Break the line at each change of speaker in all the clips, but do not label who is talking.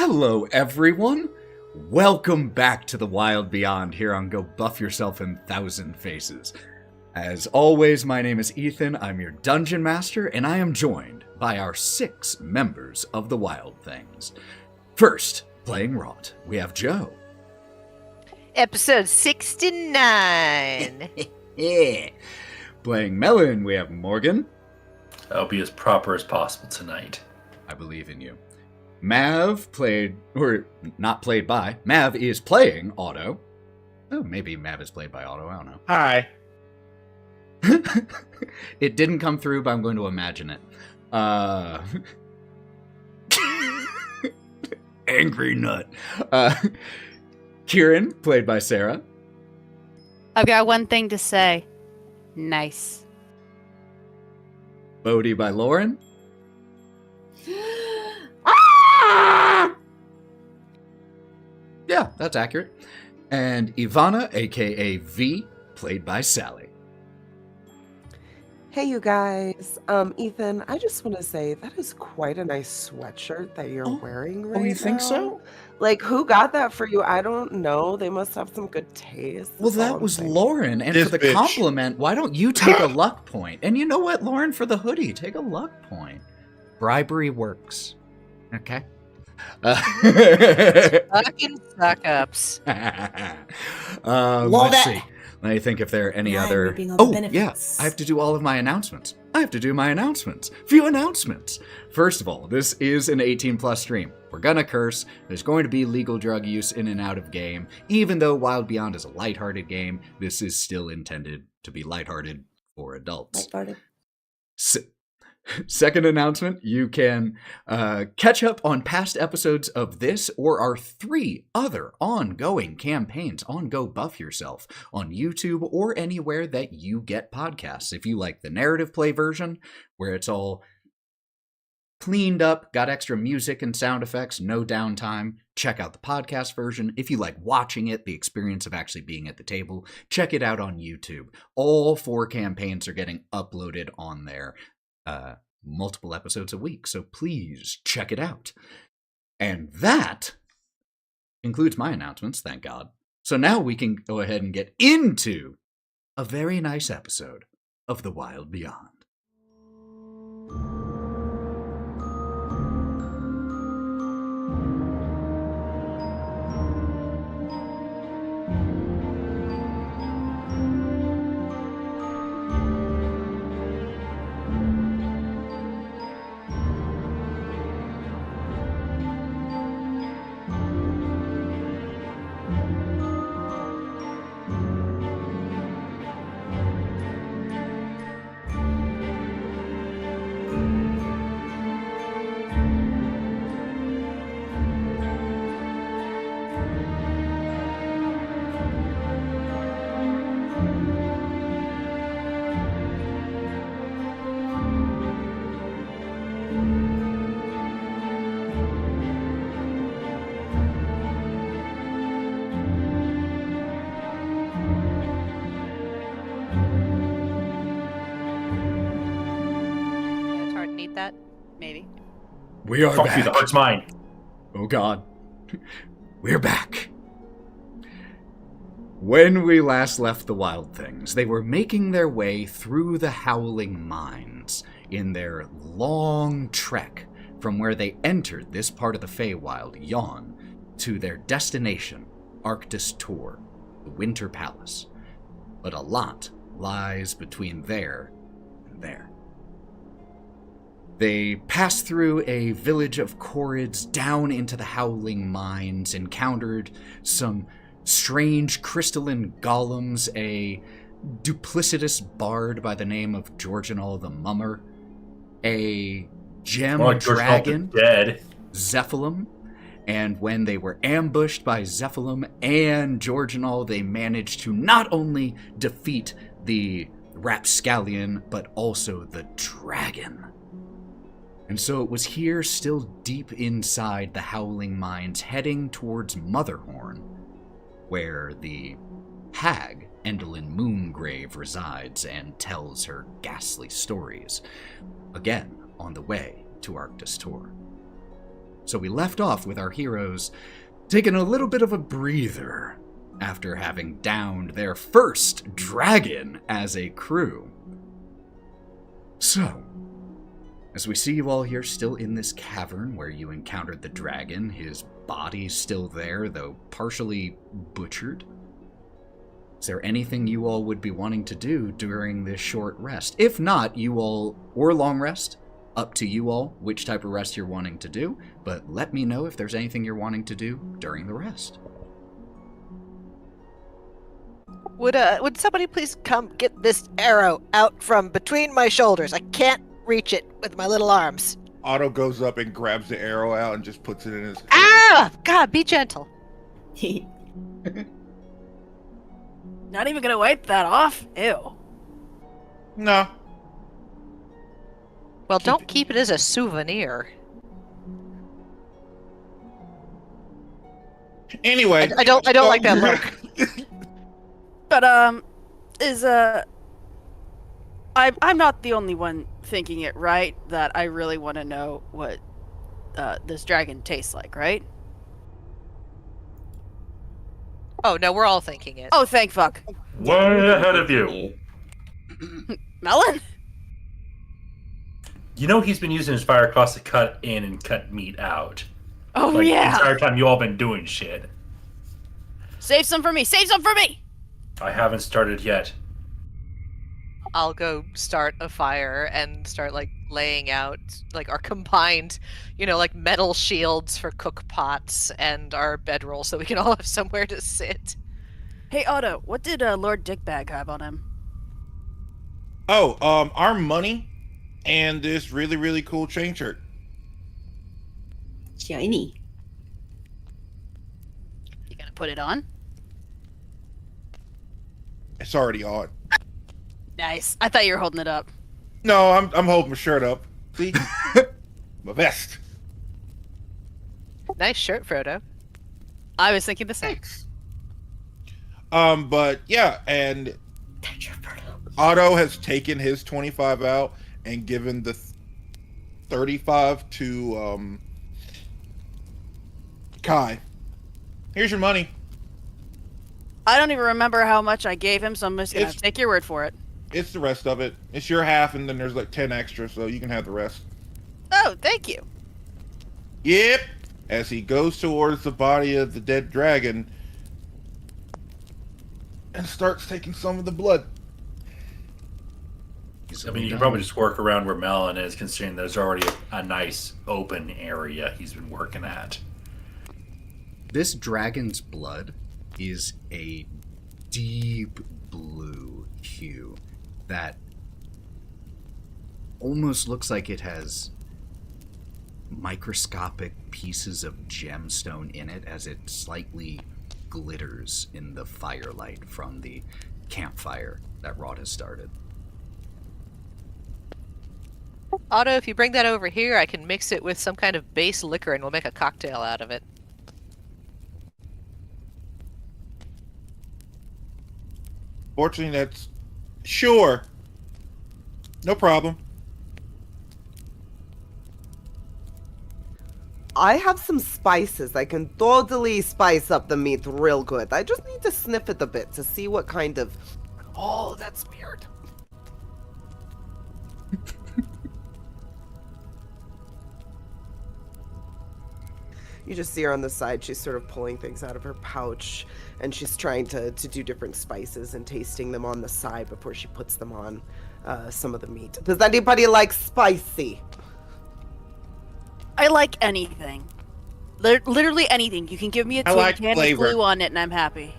Hello, everyone. Welcome back to the Wylde Beyond here on Go Buff Yourself in Thousand Faces. As always, my name is Ethan, I'm your Dungeon Master, and I am joined by our 6 members of the Wild Things. First, playing Wraught, we have Joe.
Episode 69.
Yeah. Playing Melon, we have Morgan.
I'll be as proper as possible tonight.
I believe in you. Mav played, or not played by, Mav is playing Otto. Oh, maybe Mav is played by Otto, I don't know.
Hi.
It didn't come through, but I'm going to imagine it. Angry nut. Kieren, played by Sarah.
I've got one thing to say. Nice.
Bodhi by Lauren. Yeah, that's accurate. And Ivana, aka V, played by Sally.
Hey, you guys. Ethan, I just want to say that is quite a nice sweatshirt that you're wearing right now.
Oh, you think so?
Like, who got that for you? I don't know. They must have some good taste.
Well, that was Lauren. And for the compliment, why don't you take a luck point? And you know what, Lauren, for the hoodie, take a luck point. Bribery works. Okay?
Fucking suck-ups.
Let's see. Let me think if there are any other... yeah, I have to do all of my announcements. Few announcements. First of all, this is an 18-plus stream. We're gonna curse. There's going to be legal drug use in and out of game. Even though Wylde Beyond is a lighthearted game, this is still intended to be lighthearted for adults. Second announcement, you can catch up on past episodes of this or our 3 other ongoing campaigns on Go Buff Yourself on YouTube or anywhere that you get podcasts. If you like the narrative play version, where it's all cleaned up, got extra music and sound effects, no downtime, check out the podcast version. If you like watching it, the experience of actually being at the table, check it out on YouTube. All 4 campaigns are getting uploaded on there. Multiple episodes a week, so please check it out. And that concludes my announcements, thank God. So now we can go ahead and get into a very nice episode of The Wylde Beyond.
That? Maybe.
We are
Fuck
back.
you, the heart's mine.
Oh God. We're back. When we last left the Wild Things, they were making their way through the Howling Mines in their long trek from where they entered this part of the Feywild, Yon, to their destination, Arctis Tor, the Winter Palace. But a lot lies between there and there. They passed through a village of Corrids down into the Howling Mines, encountered some strange crystalline golems, a duplicitous bard by the name of Georginal the Mummer, a gem dragon, Zephyllum, and when they were ambushed by Zephyllum and Georginal, they managed to not only defeat the Rapscallion, but also the dragon. And so it was here, still deep inside the Howling Mines, heading towards Motherhorn, where the hag Endlin Moongrave resides and tells her ghastly stories, again on the way to Arctis Tor. So we left off with our heroes taking a little bit of a breather after having downed their first dragon as a crew. So, as we see you all here still in this cavern where you encountered the dragon, his body's still there, though partially butchered. Is there anything you all would be wanting to do during this short rest? If not, you all, or long rest, up to you all which type of rest you're wanting to do, but let me know if there's anything you're wanting to do during the rest.
Would somebody please come get this arrow out from between my shoulders? I can't reach it with my little arms.
Otto goes up and grabs the arrow out and just puts it in his.
Ah! God, be gentle.
Not even gonna wipe that off? Ew.
No.
Well, don't keep it as a souvenir.
Anyway,
I don't like that look.
But, I'm not the only one thinking it, right? That I really want to know what, this dragon tastes like, right?
Oh, no, we're all thinking it.
Oh, thank fuck.
Way ahead of you.
Melon?
You know he's been using his fire cross to cut in and cut meat out.
Oh,
Like,
yeah.
the entire time you all been doing shit.
Save some for me! Save some for me!
I haven't started yet.
I'll go start a fire and start, like, laying out, like, our combined, like, metal shields for cook pots and our bedroll so we can all have somewhere to sit.
Hey, Otto, what did, Lord Dickbag have on him?
Oh, our money and this really, really cool chain shirt.
Shiny.
You gonna put it on?
It's already on.
Nice. I thought you were holding it up.
No, I'm holding my shirt up. See? My vest.
Nice shirt, Frodo.
I was thinking the same.
Thanks. But yeah, and Otto has taken his 25 out and given the 35 to Kai. Here's your money.
I don't even remember how much I gave him, so I'm just gonna
It's-
take your word for it.
It's the rest of it. It's your half, and then there's like 10 extra, so you can have the rest.
Oh, thank you.
Yep. As he goes towards the body of the dead dragon and starts taking some of the blood.
I mean, you can probably just work around where Melon is, considering there's already a nice open area he's been working at.
This dragon's blood is a deep blue hue that almost looks like it has microscopic pieces of gemstone in it as it slightly glitters in the firelight from the campfire that Wraught has started.
Otto, if you bring that over here, I can mix it with some kind of base liquor and we'll make a cocktail out of it.
Fortunately, that's... Sure. No problem.
I have some spices. I can totally spice up the meat real good. I just need to sniff it a bit to see what kind of... Oh, that's weird. You just see her on the side. She's sort of pulling things out of her pouch, and she's trying to do different spices and tasting them on the side before she puts them on some of the meat. Does anybody like spicy?
I like anything. Literally anything. You can give me a
I
tin
like
can with
flavor.
glue on it and I'm happy.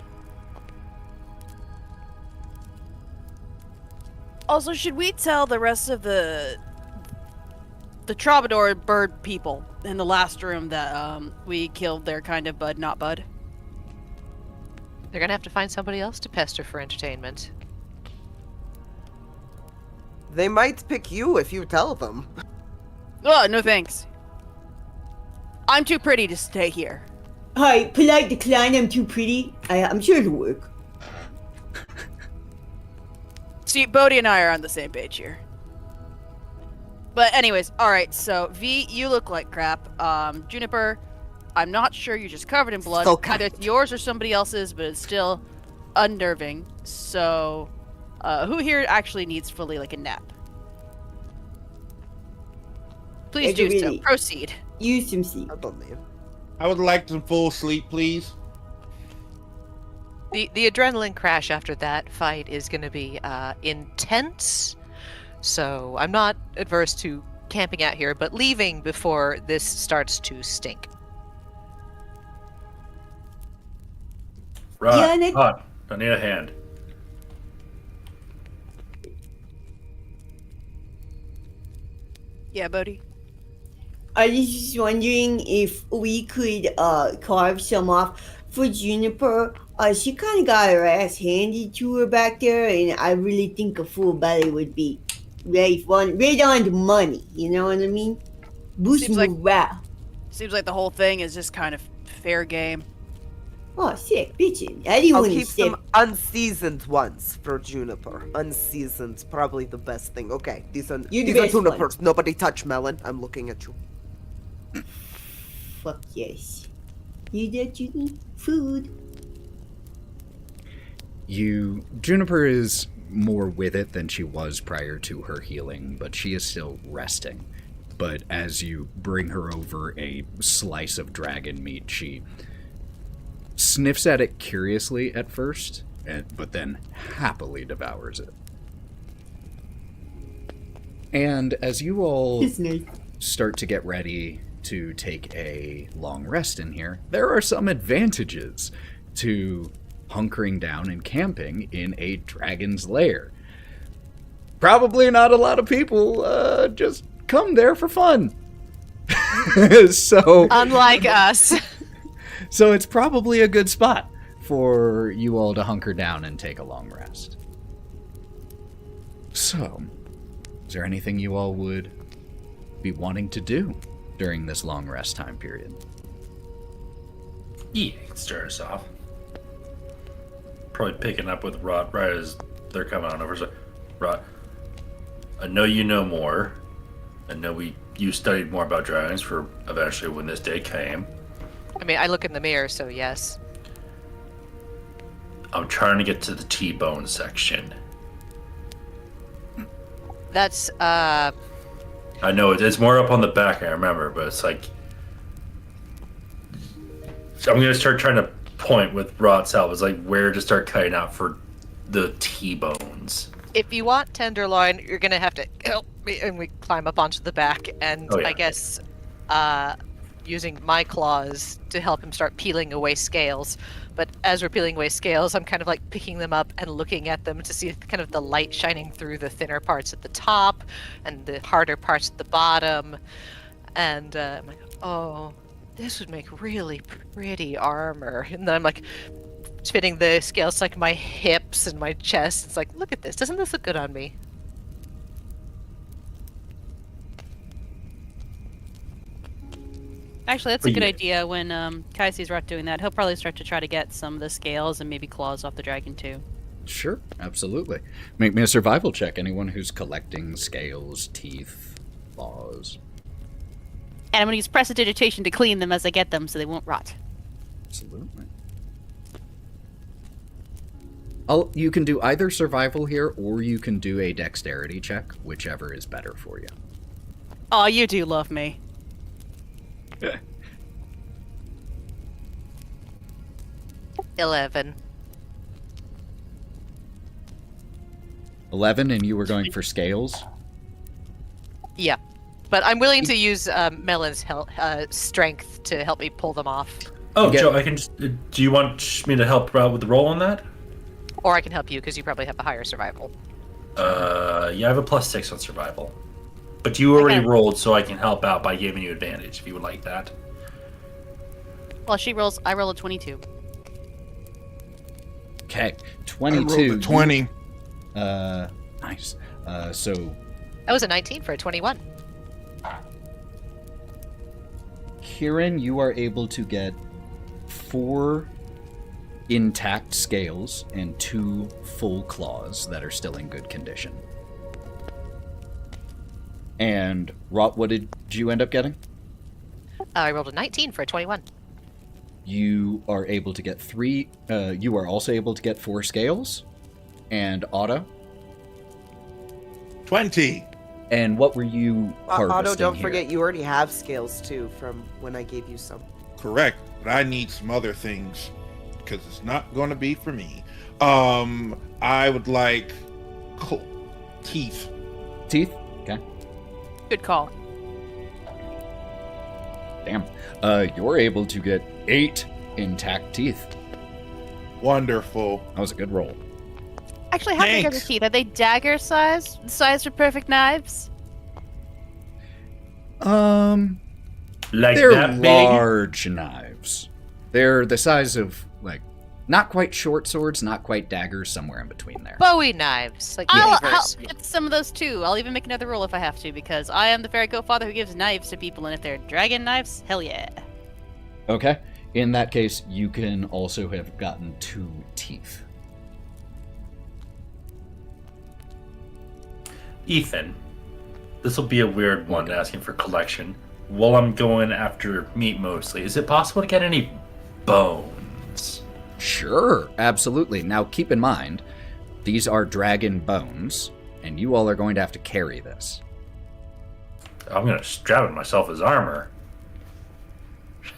Also, should we tell the rest of the troubadour bird people in the last room that we killed their kind of bud, not bud?
They're gonna have to find somebody else to pester for entertainment.
They might pick you if you tell them.
Oh, no thanks. I'm too pretty to stay here.
Hi, polite decline, I'm too pretty. I'm sure it'll work.
See, Bodhi and I are on the same page here. But anyways, all right. So V, you look like crap. Juniper, I'm not sure. You're just covered in blood.
Still
Either it's yours or somebody else's, but it's still unnerving. So, who here actually needs fully like a nap? Please do so.
Really?
Proceed.
Use some sleep.
I believe.
I would like some full sleep, please.
The adrenaline crash after that fight is going to be intense, so I'm not adverse to camping out here, but leaving before this starts to stink.
Right.
Yeah, Nick.
I need a hand.
Yeah, Bodhi.
I was just wondering if we could carve some off for Juniper. She kind of got her ass handed to her back there, and I really think a full belly would be very fun. Right on the money, you know what I mean? Boost
Seems like-
morale.
Seems like the whole thing is just kind of fair game.
Oh, sick, bitchin'. I didn't
I'll
want to
keep
step.
some unseasoned ones for Juniper. Unseasoned's probably the best thing. Okay, these are
You're the
these are
best one.
Junipers. Nobody touch Melon. I'm looking at you.
Fuck yes. You that you need food.
Juniper is more with it than she was prior to her healing, but she is still resting. But as you bring her over a slice of dragon meat, she sniffs at it curiously at first, but then happily devours it. And as you all
It's nice.
start to get ready to take a long rest in here, there are some advantages to hunkering down and camping in a dragon's lair. Probably not a lot of people just come there for fun. So
Unlike us.
So it's probably a good spot for you all to hunker down and take a long rest. So, is there anything you all would be wanting to do during this long rest time period?
Yeah, you can start us off. Probably picking up with Wraught right as they're coming on over. So, Wraught, I know you know more. I know you studied more about dragons for eventually when this day came.
I mean, I look in the mirror, so yes.
I'm trying to get to the T-bone section.
That's,
I know it's more up on the back, I remember, but it's like... I'm going to start trying to point with Wraught's help. It's like where to start cutting out for the T-bones.
if you want tenderloin, you're going to have to help me, and we climb up onto the back, and
Oh, yeah.
I guess using my claws to help him start peeling away scales. But as we're peeling away scales, I'm kind of like picking them up and looking at them to see kind of the light shining through the thinner parts at the top and the harder parts at the bottom. And I'm like, oh, this would make really pretty armor. And then I'm like fitting the scales to like my hips and my chest. It's like, look at this. Doesn't this look good on me?
Actually, that's a
But
good
yeah.
idea. When Kai sees Wraught doing that, he'll probably start to try to get some of the scales and maybe claws off the dragon too.
Sure, absolutely. Make me a survival check. Anyone who's collecting scales, teeth, claws.
And I'm going to use prestidigitation to clean them as I get them so they won't rot.
Absolutely. You can do either survival here, or you can do a dexterity check, whichever is better for you.
Oh, you do love me.
11.
11, and you were going for scales?
Yeah. But I'm willing to use Melon's strength to help me pull them off.
Oh,
Get-
Joe, I can just... do you want me to help out with the roll on that?
Or I can help you because you probably have a higher survival.
Yeah, I have a +6 on survival. But you already
Okay.
rolled, so I can help out by giving you advantage, if you would like that.
Well, she rolls. I roll a 22.
Okay,
I
22.
rolled a 20.
Nice. So
That was a 19 for a 21.
Kieren, you are able to get 4 intact scales and 2 full claws that are still in good condition. And Wraught, what did you end up getting?
I rolled a 19 for a 21.
You are able to get 3. You are also able to get 4 scales. And Otto?
20.
And what were you harvesting
Otto, don't
here?
forget you already have scales too from when I gave you some.
Correct, but I need some other things because it's not going to be for me. I would like teeth.
Teeth? Okay.
Good call.
Damn. You're able to get 8 intact teeth.
Wonderful.
That was a good roll.
Actually, how big are the
Thanks.
teeth? Are they dagger size? The size for perfect knives?
Like
They're
that big?
large knives. They're the size of, like, not quite short swords, not quite daggers, somewhere in between there.
Bowie knives, like
I'll
beavers.
get some of those too. I'll even make another roll if I have to, because I am the fairy godfather who gives knives to people, and if they're dragon knives, hell yeah.
Okay. In that case, you can also have gotten 2 teeth.
Ethan, this will be a weird one asking for collection. While I'm going after meat mostly, is it possible to get any bones?
Sure, absolutely. Now, keep in mind, these are dragon bones, and you all are going to have to carry this.
I'm going to strap it myself as armor.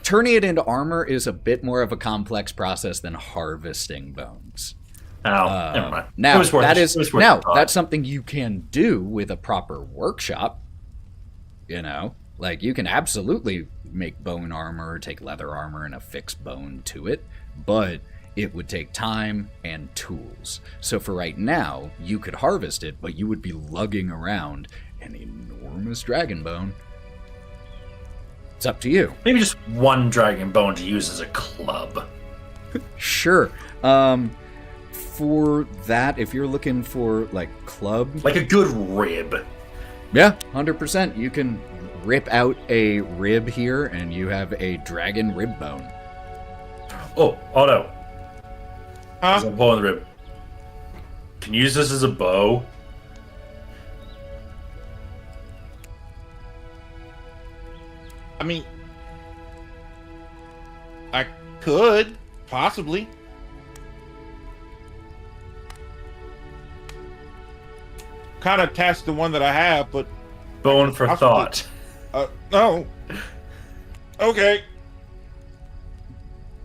Turning it into armor is a bit more of a complex process than harvesting bones.
Oh, never mind.
Now,
It was worth
that
it.
is
It was worth
now
the thought.
that's something you can do with a proper workshop. You know, like you can absolutely make bone armor, take leather armor, and affix bone to it, but it would take time and tools. So for right now, you could harvest it, but you would be lugging around an enormous dragon bone. It's up to you.
Maybe just one dragon bone to use as a club.
Sure. For that, if you're looking for like club,
Like a good rib.
yeah, 100%. You can rip out a rib here, and you have a dragon rib bone.
Oh, Otto. As
Huh?
I'm pulling the rib. Can you use this as a bow?
I mean, I could possibly. Kind of attached to one that I have, but
Bone for
Possibly.
thought.
no. Okay.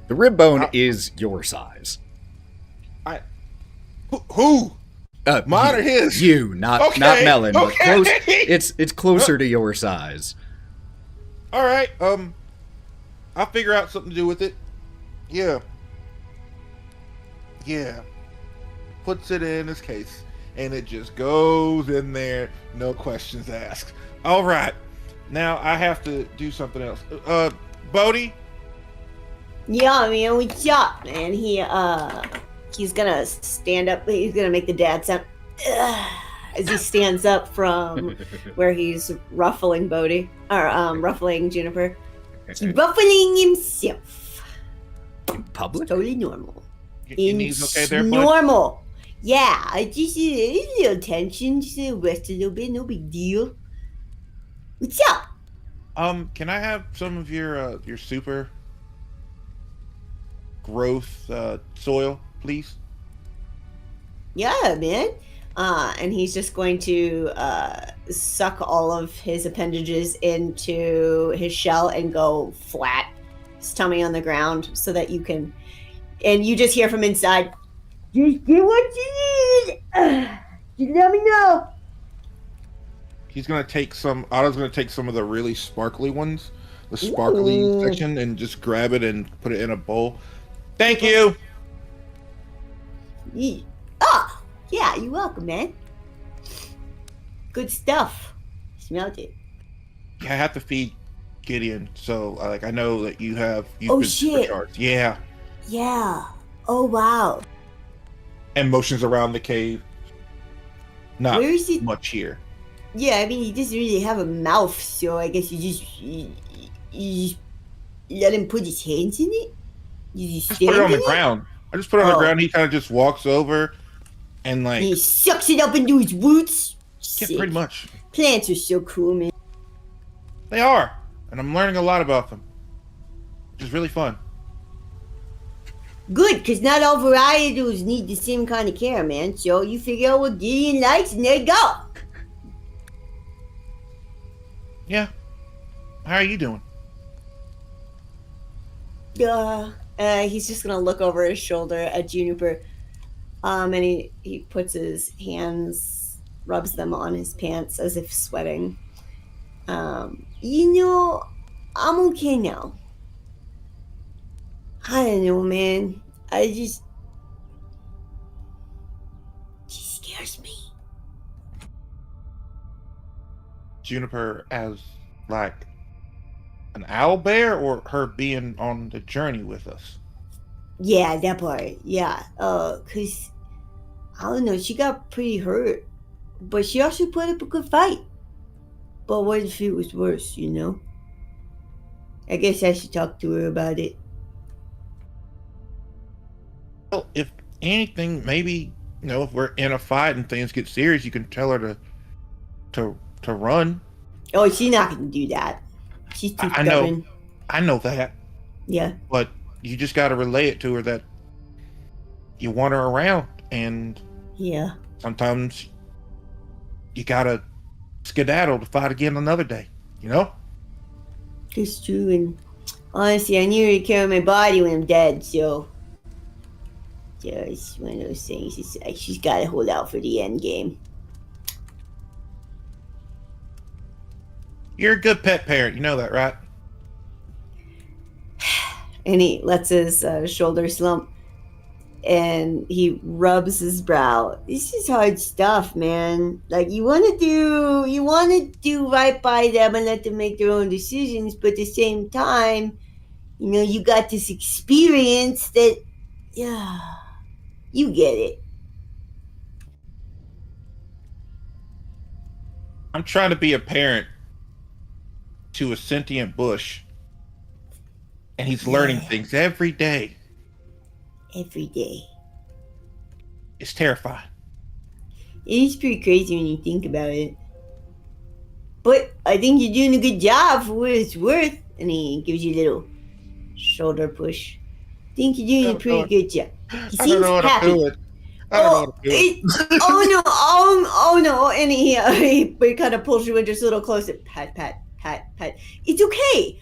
The rib bone is your size.
Who? Mine
you,
or his?
You, not
Okay,
Melon, but
okay.
close. It's closer to your size.
All right. I'll figure out something to do with it. Yeah. Yeah. Puts it in his case, and it just goes in there, no questions asked. All right. Now I have to do something else. Bodhi.
Yeah, man, what's up, man? He's gonna stand up. He's gonna make the dad sound as he stands up from where he's ruffling Bodhi or ruffling Juniper. He's ruffling himself.
In public?
Totally normal.
Your knees okay there, bud?
Normal. Yeah, I just a little tension, just rest a little bit, no big deal. What's up?
Can I have some of your super growth soil, please?
Yeah, man. And he's just going to suck all of his appendages into his shell and go flat, his tummy on the ground, so that you can. And you just hear from inside, just get what you need. Just let me know.
He's gonna take some. Otto's gonna take some of the really sparkly ones, the sparkly
Ooh.
section, and just grab it and put it in a bowl. Thank you.
Oh, yeah, you're welcome, man. Good stuff. Smelled it.
I have to feed Gideon, so I know that you've
Oh,
been
shit.
supercharged. Yeah,
Yeah. Oh, wow.
and motions around the cave. Not
Where is it?
much here.
Yeah, I mean, he doesn't really have a mouth, so I guess you just let him put his hands in it? You just
Just put it on
stand
the
in
ground. I just put it on the
Oh.
ground. He kind of just walks over and
And he sucks it up into his roots.
yeah,
Sick.
pretty much.
Plants are so cool, man.
They are, and I'm learning a lot about them, which is really fun.
Good, because not all varietals need the same kind of care, man. So you figure out what Gideon likes, and there you go.
Yeah. How are you doing?
He's just gonna look over his shoulder at Juniper, and he puts his hands, rubs them on his pants as if sweating.
You know, I'm okay now. I don't know, man. She scares me.
Juniper as, like, an owl bear, or her being on the journey with us?
Yeah, that part. Yeah. 'Cause I don't know, she got pretty hurt, but she also put up a good fight. But what if it was worse, you know? I guess I should talk to her about it.
Well, if anything, maybe, if we're in a fight and things get serious, you can tell her to run.
Oh, she's not gonna do that. She's too stubborn.
I know that.
Yeah.
But you just got to relay it to her that you want her around, and
yeah,
sometimes you gotta skedaddle to fight again another day,
It's true, and honestly, I need her to carry my body when I'm dead, so yeah, it's one of those things. It's like she's gotta hold out for the end game.
You're a good pet parent, you know that, right?
And he lets his shoulder slump, and he rubs his brow.
This is hard stuff, man. Like, you want to do right by them and let them make their own decisions, but at the same time, you got this experience that, yeah, you get it.
I'm trying to be a parent to a sentient bush, and he's learning things every day.
Every day.
It's terrifying.
It is pretty crazy when you think about it. But I think you're doing a good job for what it's worth. And he gives you a little shoulder push. I think you're doing a pretty good job. He seems happy. Oh no. And he kind of pulls you in just a little closer. Pat. It's okay.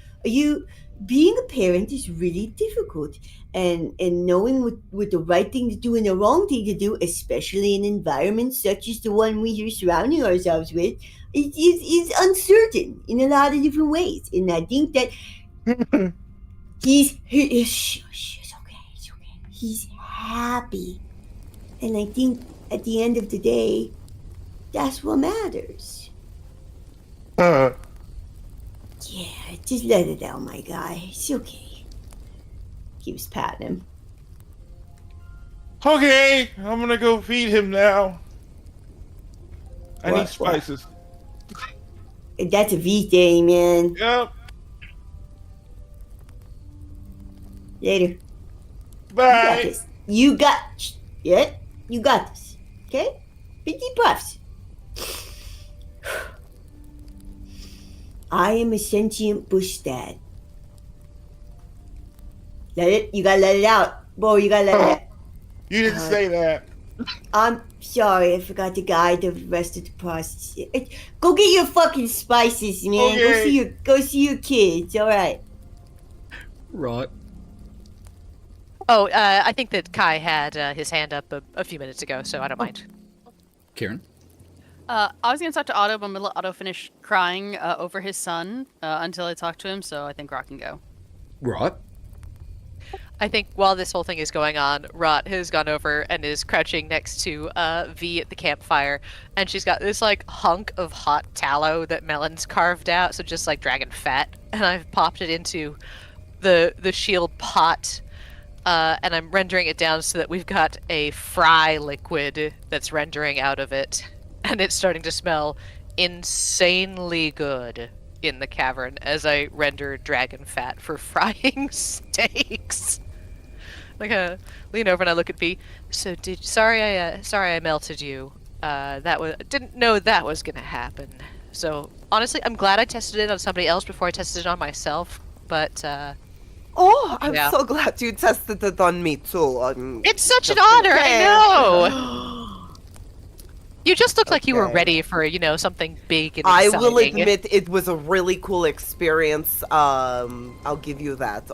Being a parent is really difficult. And knowing what the right thing to do and the wrong thing to do, especially in environments such as the one we are surrounding ourselves with, is uncertain in a lot of different ways. And I think that it's okay. He's happy. And I think at the end of the day, that's what matters. Yeah, just let it out, my guy. It's okay. Keeps patting him.
Okay, I'm gonna go feed him now. I need spices.
That's a V thing, man.
Yep.
Later.
Bye.
You got this. Okay? Big deep breaths. I am a sentient bush dad. You gotta let it out. Bo, you gotta let it out.
You didn't say that.
I'm sorry, I forgot to guide the rest of the process. Go get your fucking spices, man.
Okay.
Go see your kids, alright.
Wraught.
Oh, I think that Kai had his hand up a few minutes ago, so I don't mind.
Kieren.
I was going to talk to Otto, but I'm going to let Otto finish crying over his son until I talk to him, so I think Wraught can go.
Wraught.
I think while this whole thing is going on, Wraught has gone over and is crouching next to V at the campfire, and she's got this hunk of hot tallow that Melon's carved out, so just dragon fat, and I've popped it into the shield pot, and I'm rendering it down so that we've got a fry liquid that's rendering out of it, and it's starting to smell insanely good in the cavern as I render dragon fat for frying steaks. I lean over and I look at V. So sorry I melted you. Didn't know that was gonna happen. So honestly, I'm glad I tested it on somebody else before I tested it on myself. But
Oh, I'm
Yeah.
so glad you tested it on me too.
it's such an
just in
honor. I
case.
know. You just looked like you were
Okay.
ready for, something big and
I
exciting.
will admit it was a really cool experience. I'll give you that.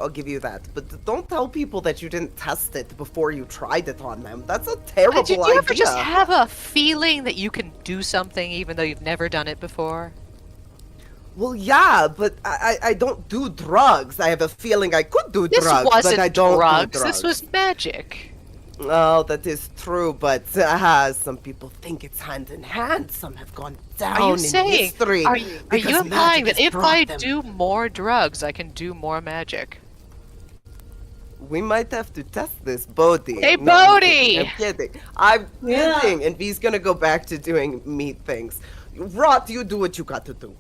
But don't tell people that you didn't test it before you tried it on them. That's a terrible
Did you
idea.
ever just have a feeling that you can do something even though you've never done it before?
Well, yeah, but I don't do drugs. I have a feeling I could do
This
drugs,
wasn't
but I don't
drugs.
do drugs.
This was magic.
Oh, that is true, but some people think it's hand in hand. Some have gone down
Are you
in
saying?
history.
Are you
because
implying
magic
that
has
if
brought
I
them.
do more drugs, I can do more magic?
We might have to test this, Bodhi.
Hey,
No, I'm
Bodhi!
kidding. I'm
Yeah.
kidding. And V's gonna go back to doing meat things. Wraught, you do what you got to do.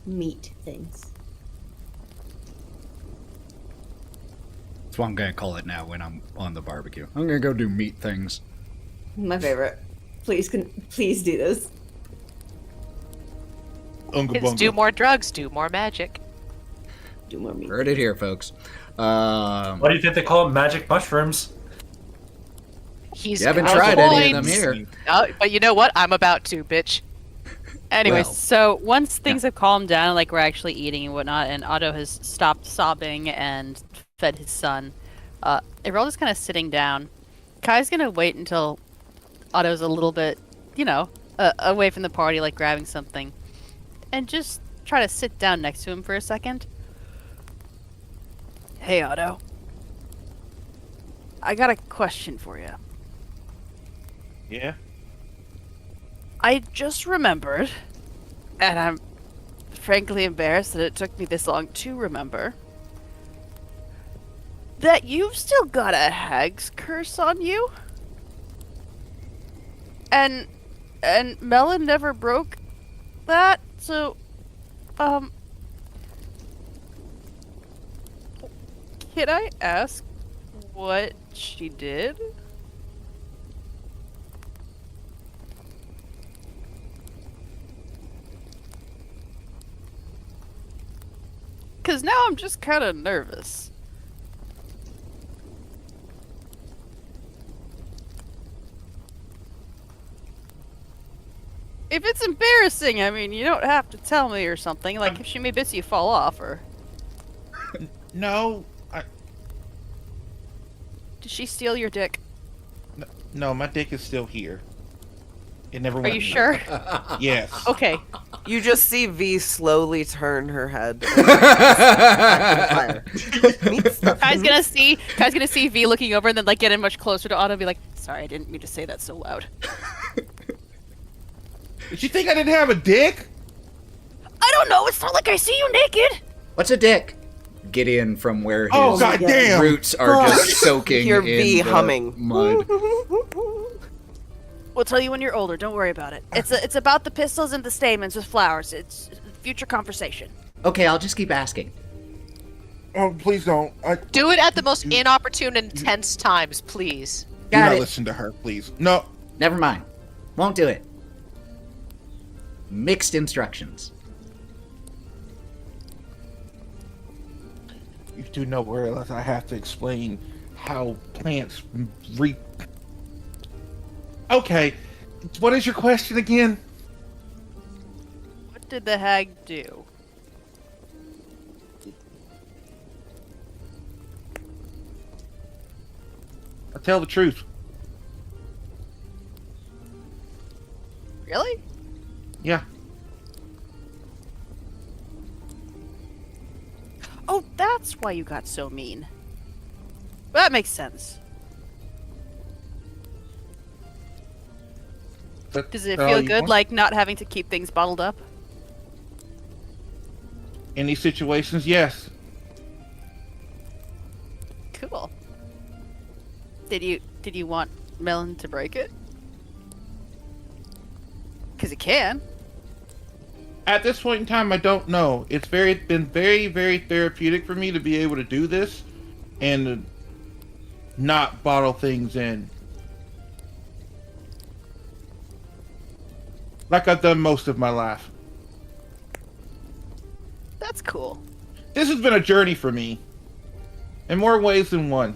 Meat things.
That's what I'm gonna call it now when I'm on the barbecue. I'm gonna go do meat things.
My favorite. Please do this.
Unga
It's
bunga.
do more drugs, do more magic.
Do more meat.
Heard it here, folks.
What do you think they call them? Magic mushrooms?
He's
You haven't
got
tried any of them
points.
here.
But you know what? I'm about to, bitch.
Anyways,
Well,
so once things have calmed down, like we're actually eating and whatnot, and Otto has stopped sobbing and fed his son, we're all just kind of sitting down. Kai's gonna wait until Otto's a little bit, away from the party, like grabbing something, and just try to sit down next to him for a second. Hey, Otto. I got a question for you.
Yeah.
I just remembered, and I'm frankly embarrassed that it took me this long to remember, that you've still got a hag's curse on you? And Melon never broke that, so, can I ask what she did? Because now I'm just kind of nervous. If it's embarrassing, I mean, you don't have to tell me or something. Like, if she maybe you fall off, or...
No,
Did she steal your dick?
no, my dick is still here. It never
Are
went.
you sure?
Yes.
Okay.
You just see V slowly turn her head. Meat stuff.
Kai's gonna see V looking over and then, like, getting much closer to Otto and be like, sorry, I didn't mean to say that so loud.
Did you think I didn't have a dick?
I don't know, it's not like I see you naked!
What's a dick? Gideon from where his
Oh, goddamn!
roots are just soaking
Hear
in
V
the
humming.
mud.
We'll tell you when you're older, don't worry about it. It's about the pistils and the stamens with flowers. It's future conversation.
Okay, I'll just keep asking.
Oh, please don't.
Do it at the most inopportune and tense times, please.
Do
Got
not
it.
listen to her, please. No.
Never mind. Won't do it. Mixed instructions.
You do know where else I have to explain how plants Okay. What is your question again?
What did the hag do?
I'll tell the truth.
Really?
Yeah.
Oh, that's why you got so mean. That makes sense. Does it feel good, like, not having to keep things bottled up?
In these situations, yes.
Cool. Did you want Melon to break it? Because it can.
At this point in time, I don't know. It's been very, very therapeutic for me to be able to do this and not bottle things in. Like I've done most of my life.
That's cool.
This has been a journey for me. In more ways than one.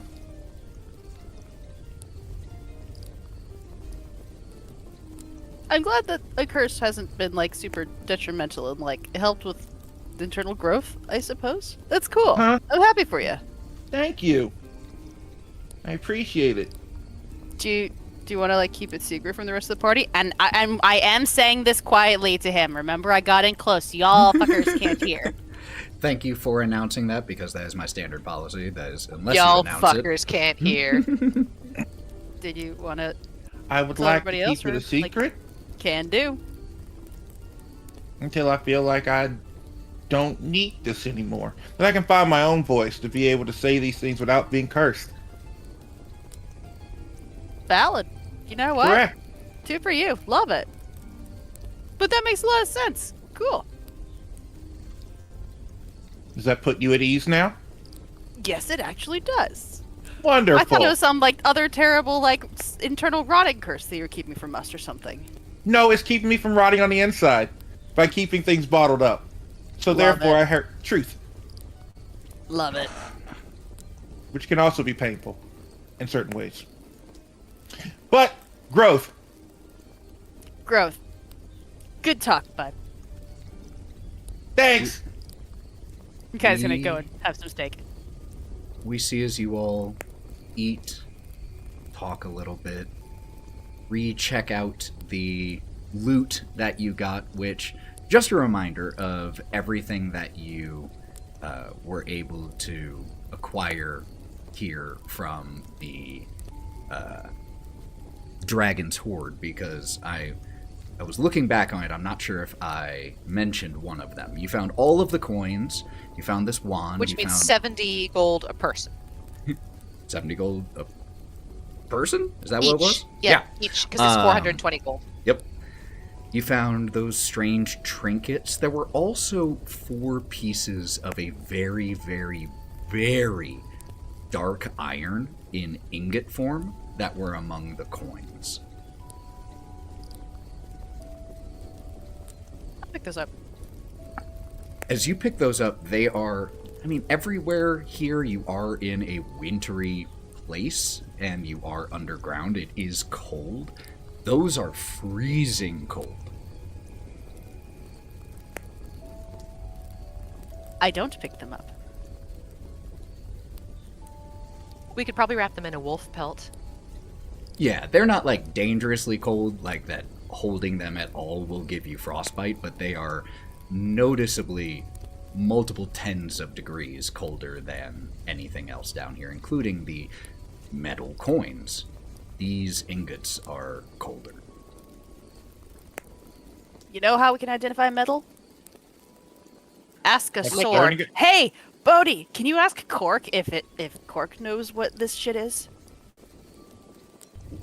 I'm glad that a curse hasn't been like super detrimental and like helped with internal growth, I suppose. That's cool.
Huh?
I'm happy for you.
Thank you. I appreciate it.
Do you want to like keep it secret from the rest of the party? And I am saying this quietly to him. Remember, I got in close. Y'all fuckers can't hear.
Thank you for announcing that, because that is my standard policy. That is, unless
Y'all
you announce
fuckers can't hear.
Did you want to?
I would
Tell
like to
everybody
keep
else,
it
or,
a
like-
secret
Can do.
until I feel like I don't need this anymore. Then I can find my own voice to be able to say these things without being cursed.
Valid. You know what?
Correct.
2 for you. Love it. But that makes a lot of sense. Cool.
Does that put you at ease now?
Yes, it actually does.
Wonderful.
I thought it was some like other terrible like internal rotting curse that you were keeping from us or something.
No, it's keeping me from rotting on the inside by keeping things bottled up. So
Love
therefore,
it.
I heard truth,
Love it.
which can also be painful in certain ways. But growth.
Growth. Good talk, bud.
Thanks.
You guys gonna go and have some steak.
We see as you all eat, talk a little bit, recheck out the loot that you got, which, just a reminder of everything that you were able to acquire here from the Dragon's Horde, because I was looking back on it, I'm not sure if I mentioned one of them. You found all of the coins, you found this wand,
Which
you
means
found
70 gold a person.
70 gold a person? Is that what it was?
Yeah, each, because it's 420 gold.
Yep. You found those strange trinkets. There were also 4 pieces of a very, very, very dark iron in ingot form that were among the coins.
I'll pick those up.
As you pick those up, they are, I mean, everywhere here you are in a wintry place and you are underground. It is cold. Those are freezing cold.
I don't pick them up.
We could probably wrap them in a wolf pelt.
Yeah, they're not like dangerously cold, like that holding them at all will give you frostbite, but they are noticeably multiple tens of degrees colder than anything else down here, including the metal coins. These ingots are colder.
You know how we can identify metal? Ask a
Like
sword.
learning it-
Hey, Bodhi, can you ask Cork if Cork knows what this shit is?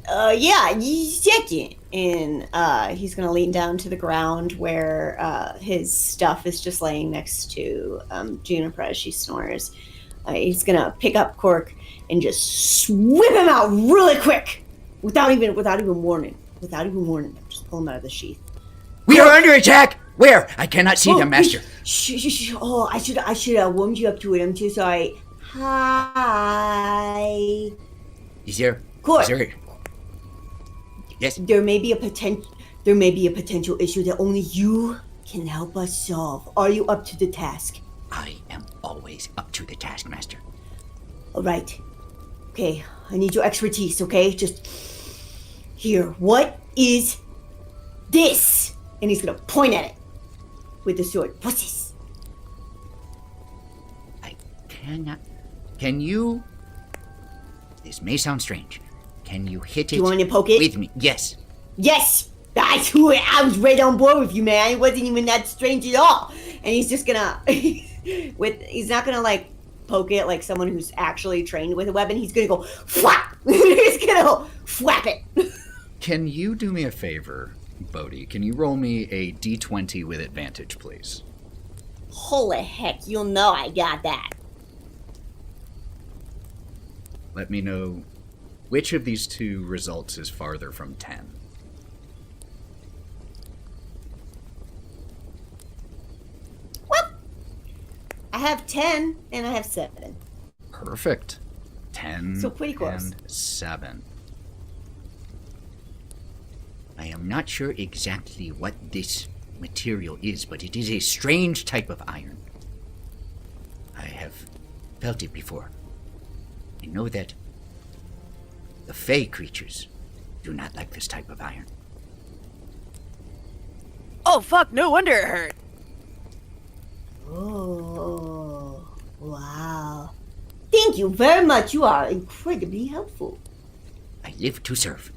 Yeah, second. And he's gonna lean down to the ground where his stuff is just laying next to Juniper as she snores. He's gonna pick up Cork and just whip him out really quick, without even warning. Just pull him out of the sheath.
We are under attack! Where? I cannot see them, Master.
Shh. Oh, I should have warmed you up to it. I'm too sorry. Hi.
Is there?
Cork.
Is there? Yes.
There may be a potential issue that only you can help us solve. Are you up to the task?
I am always up to the task, Master.
All right. Okay, I need your expertise, okay? Just here. What is this? And he's gonna point at it with the sword. What's this?
I cannot. Can you? This may sound strange. Can you hit it
You want to poke it?
with me? Yes.
Yes! That's who I was right on board with you, man. It wasn't even that strange at all. And he's just gonna he's not gonna like poke it like someone who's actually trained with a weapon. He's gonna go flap. He's gonna go flap it.
Can you do me a favor, Bodhi? Can you roll me a d20 with advantage, please?
Holy heck, you'll know I got that.
Let me know which of these two results is farther from 10.
I have 10 and I have 7.
Perfect. 10
So pretty close.
and 7. I am not sure exactly what this material is, but it is a strange type of iron. I have felt it before. I know that the Fey creatures do not like this type of iron.
Oh fuck! No wonder it hurt.
Oh, wow. Thank you very much. You are incredibly helpful.
I live to serve.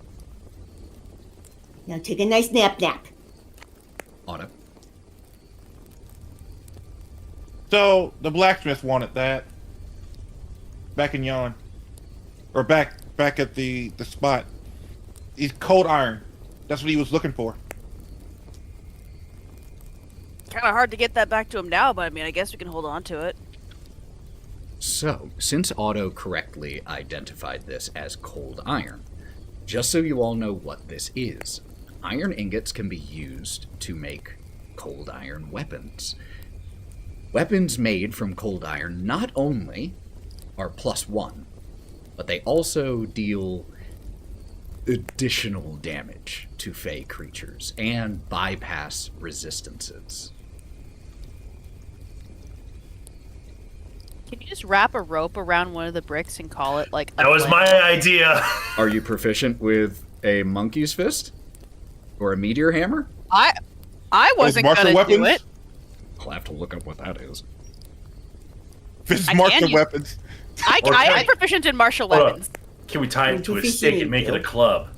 Now take a nice nap.
Otto.
So the blacksmith wanted that back in Yon, or back at the spot. He's cold iron. That's what he was looking for.
Kind of hard to get that back to him now, but I mean, I guess we can hold on to it.
So, since Otto correctly identified this as cold iron, just so you all know what this is, iron ingots can be used to make cold iron weapons. Weapons made from cold iron not only are +1, but they also deal additional damage to Fey creatures and bypass resistances.
Can you just wrap a rope around one of the bricks and call it like?
That was my idea.
Are you proficient with a monkey's fist? Or a meteor hammer?
I wasn't
martial
gonna
weapons?
do it.
I'll have to look up what that is.
This is
I
martial
can use-
weapons.
I'm proficient in martial
Hold on.
weapons.
Can we tie it to a stick and make it a club?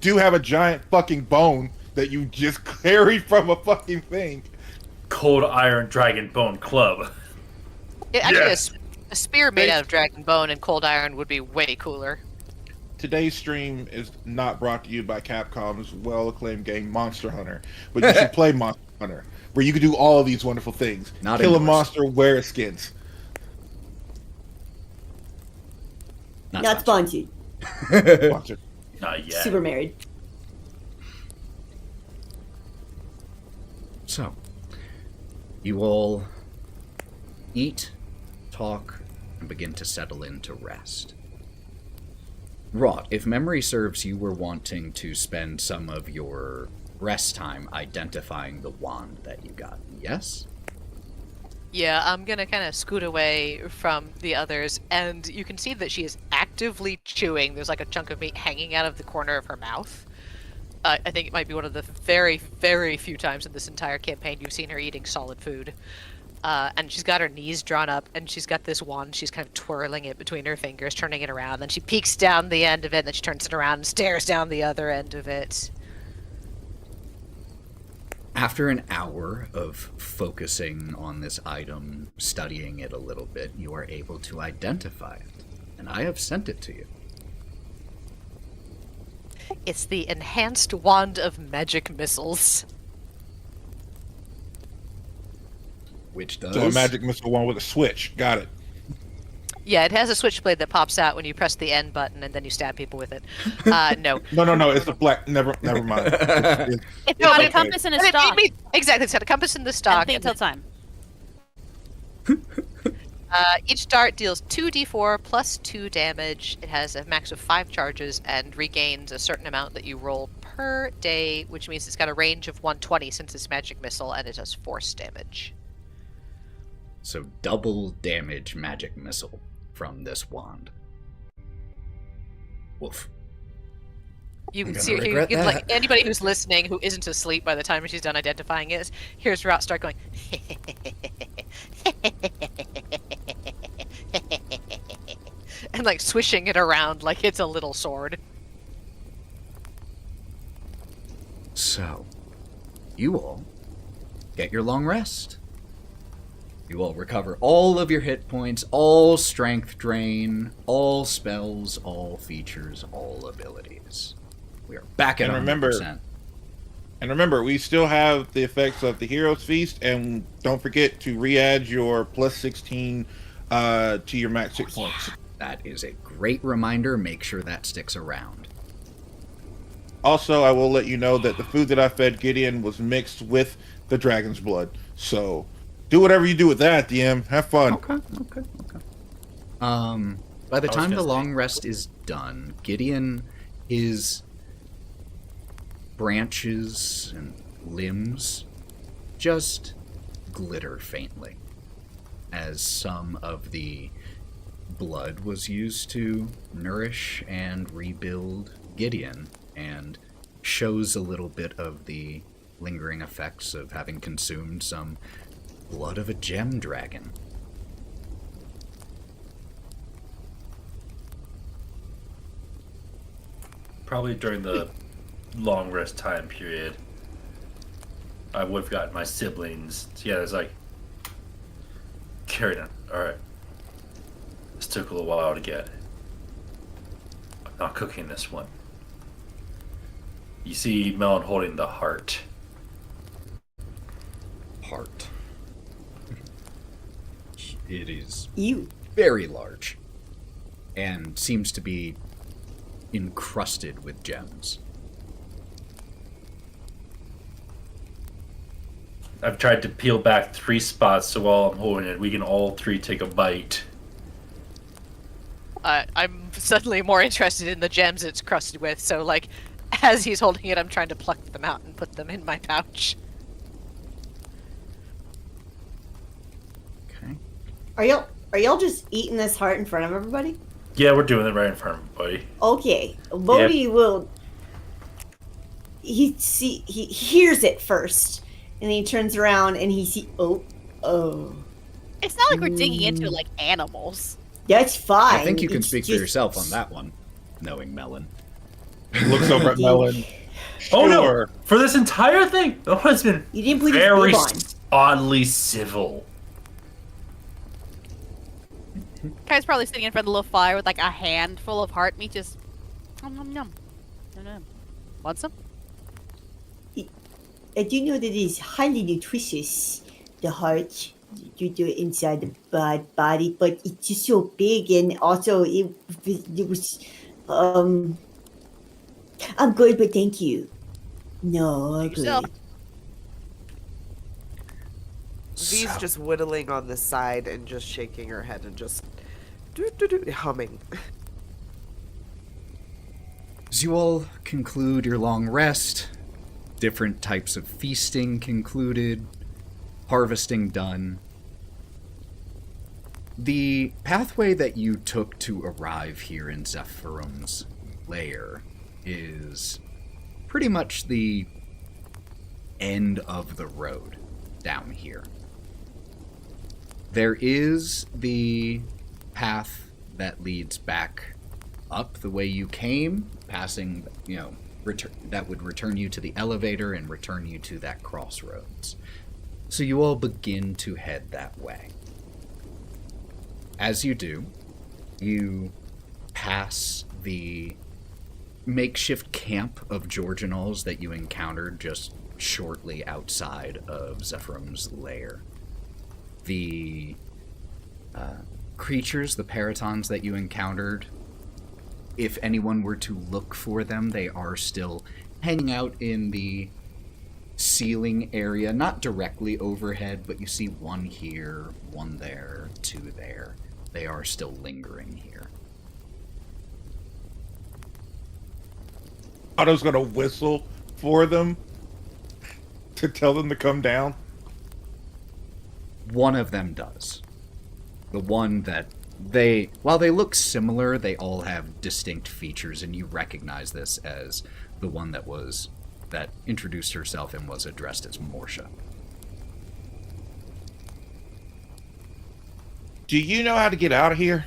Do have a giant fucking bone that you just carried from a fucking thing.
Cold iron dragon bone club.
Actually,
Yes.
a spear made out of dragon bone and cold iron would be way cooler.
Today's stream is not brought to you by Capcom's well-acclaimed game Monster Hunter, but you should play Monster Hunter, where you can do all of these wonderful things.
Not
Kill a
endorsed.
monster, wear skins.
Not sponsored.
Monster.
Not yet.
Super married.
So, you all eat, talk, and begin to settle into rest. Wraught, if memory serves, you were wanting to spend some of your rest time identifying the wand that you got, yes?
Yeah, I'm gonna kind of scoot away from the others, and you can see that she is actively chewing. There's like a chunk of meat hanging out of the corner of her mouth. I think it might be one of the very, very few times in this entire campaign you've seen her eating solid food. And she's got her knees drawn up, and she's got this wand. She's kind of twirling it between her fingers, turning it around. Then she peeks down the end of it, and then she turns it around and stares down the other end of it.
After an hour of focusing on this item, studying it a little bit, you are able to identify it. And I have sent it to you.
It's the enhanced wand of magic missiles.
Which does...
So a magic missile one with a switch. Got it.
Yeah, it has a switchblade that pops out when you press the N button, and then you stab people with it. No.
No. It's a black. Never mind.
It's got a
okay.
compass and a
But
stock.
Exactly, it's got a compass in the stock.
And think till time.
Each dart deals 2d4 plus 2 damage. It has a max of 5 charges and regains a certain amount that you roll per day, which means it's got a range of 120 since it's magic missile, and it does force damage.
So double damage magic missile from this wand. Woof.
You
I'm
can
gonna
see,
regret
like
that.
anybody who's listening who isn't asleep by the time she's done identifying it, here's Wraught start going, and like swishing it around like it's a little sword.
So, you all get your long rest. You all recover all of your hit points, all strength drain, all spells, all features, all abilities. We are back at
And
100%.
remember, we still have the effects of the Hero's Feast, and don't forget to re-add your plus 16 to your max hit points.
That is a great reminder. Make sure that sticks around.
Also, I will let you know that the food that I fed Gideon was mixed with the dragon's blood. So, Do whatever you do with that, DM. Have fun.
Okay. By the time the long rest is done, Gideon, his branches and limbs just glitter faintly as some of the blood was used to nourish and rebuild Gideon, and shows a little bit of the lingering effects of having consumed some blood of a gem dragon.
Probably during the long rest time period, I would have gotten my siblings together. It's like, Kieren, alright. This took a little while to get. I'm not cooking this one. You see Melon holding the heart.
Heart. It is
You.
very large and seems to be encrusted with gems.
I've tried to peel back 3 spots so while I'm holding it, we can all 3 take a bite.
I'm suddenly more interested in the gems it's crusted with, so like, as he's holding it, I'm trying to pluck them out and put them in my pouch.
Okay.
Are y'all just eating this heart in front of everybody?
Yeah, we're doing it right in front of everybody.
Okay. Bodhi will. He hears it first, and then he turns around and he see. Oh.
It's not like we're digging into like animals.
That's fine.
I think you can
It's
speak for
just-
yourself on that one, knowing Melon.
Looks over at Melon.
Oh no!
Sure.
For this entire thing, the one's been
You didn't put his
very
bib on.
oddly civil.
Kai's probably sitting in front of the little fire with like a handful of heart meat, just nom nom nom. Nom, nom. Want some?
I do know that it is highly nutritious, the heart. You do it inside the body, but it's just so big, and also it was. I'm good, but thank you. No, I'm good.
Yourself.
V's just whittling on the side and just shaking her head and just humming.
As you all conclude your long rest, different types of feasting concluded, harvesting done. The pathway that you took to arrive here in Zephyrum's lair is pretty much the end of the road down here. There is the path that leads back up the way you came, passing, that would return you to the elevator and return you to that crossroads. So you all begin to head that way. As you do, you pass the makeshift camp of Georginals that you encountered just shortly outside of Zephyrum's lair. The creatures, the Paratons that you encountered, if anyone were to look for them, they are still hanging out in the ceiling area, not directly overhead, but you see one here, one there, 2 there. They are still lingering here.
Otto's gonna whistle for them to tell them to come down.
One of them does. The one that while they look similar, they all have distinct features, and you recognize this as the one that introduced herself and was addressed as Morsha.
Do you know how to get out of here?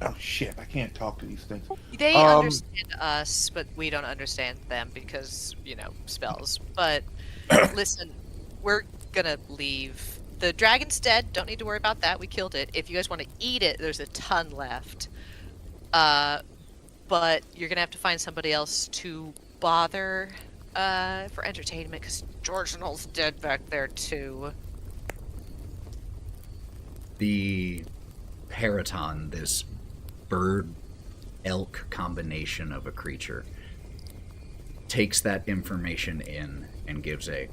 Oh shit, I can't talk to these things.
They understand us, but we don't understand them because, spells. But listen, we're gonna leave. The dragon's dead. Don't need to worry about that. We killed it. If you guys want to eat it, there's a ton left. But you're gonna have to find somebody else to bother for entertainment because Georginal's dead back there too.
The Paraton, this bird elk combination of a creature, takes that information in and gives a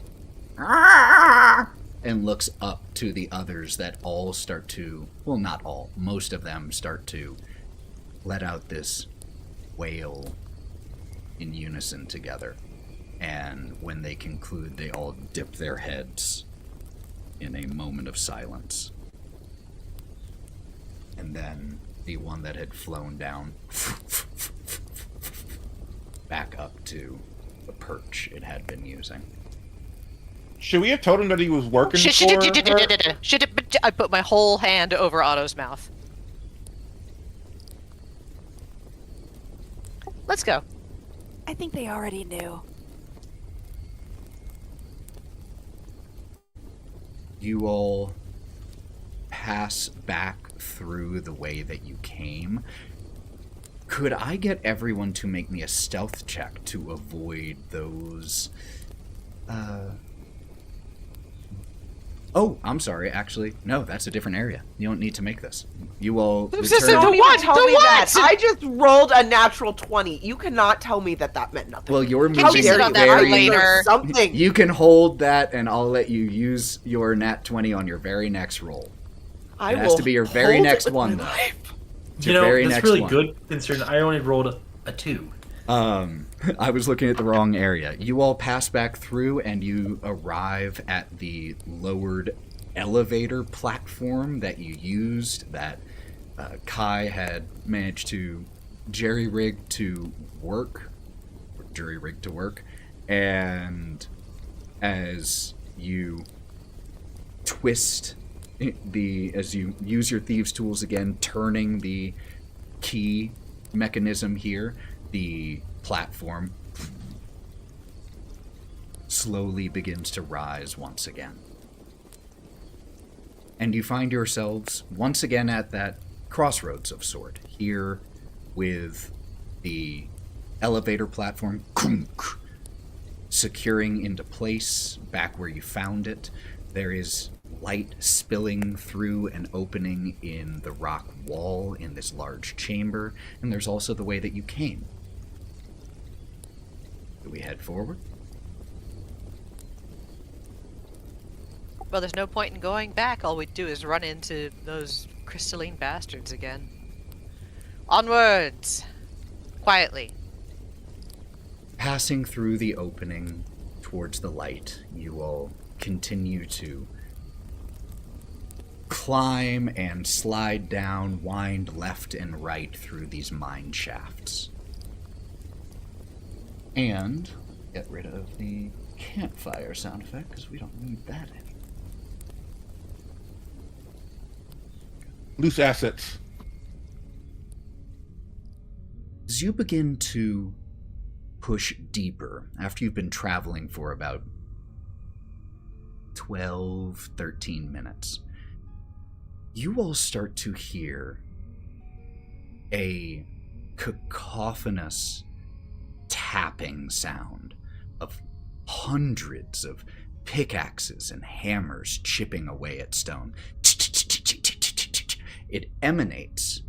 and looks up to the others that all start to, well, not all, most of them start to let out this wail in unison together. And when they conclude, they all dip their heads in a moment of silence. And then the one that had flown down back up to the perch it had been using.
Should we have told him that he was working for her?
I put my whole hand over Otto's mouth. Let's go.
I think they already knew.
You all pass back through the way that you came. Could I get everyone to make me a stealth check to avoid those... Oh, I'm sorry, actually. No, that's a different area. You don't need to make this. You all
Don't
return...
even tell me that. I just rolled a natural 20. You cannot tell me that that meant nothing.
Well, you're
How
moving
dare you?
very...
later.
Something.
You can hold that, and I'll let you use your nat 20 on your very next roll.
I
It has to be your very
hold it
next
with
one,
my
though.
life.
It's
You
your
know,
very
that's
next
really
one.
good considering I only rolled a 2.
I was looking at the wrong area. You all pass back through, and you arrive at the lowered elevator platform that you used, that Kai had managed to jury-rig to work, and as you twist as you use your thieves' tools again, turning the key mechanism here, the platform slowly begins to rise once again. And you find yourselves once again at that crossroads of sort, here with the elevator platform securing into place back where you found it. There is light spilling through an opening in the rock wall in this large chamber, and there's also the way that you came. Do we head forward?
Well, there's no point in going back. All we'd do is run into those crystalline bastards again. Onwards! Quietly.
Passing through the opening towards the light, you will continue to climb and slide down, wind left and right through these mine shafts. And get rid of the campfire sound effect, because we don't need that anymore.
Loose assets.
As you begin to push deeper, after you've been traveling for about 12, 13 minutes, you all start to hear a cacophonous tapping sound of hundreds of pickaxes and hammers chipping away at stone. It emanates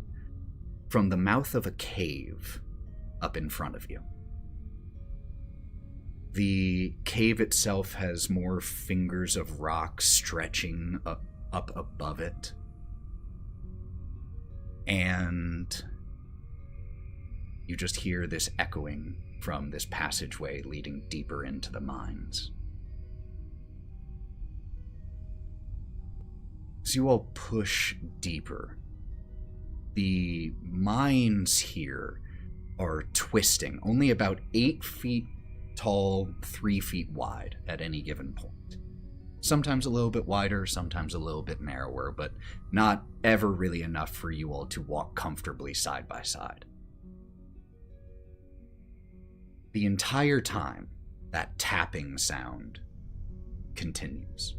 from the mouth of a cave up in front of you. The cave itself has more fingers of rock stretching up above it. And you just hear this echoing from this passageway leading deeper into the mines. As you all push deeper, the mines here are twisting, only about 8 feet tall, 3 feet wide at any given point. Sometimes a little bit wider, sometimes a little bit narrower, but not ever really enough for you all to walk comfortably side by side. The entire time, that tapping sound continues.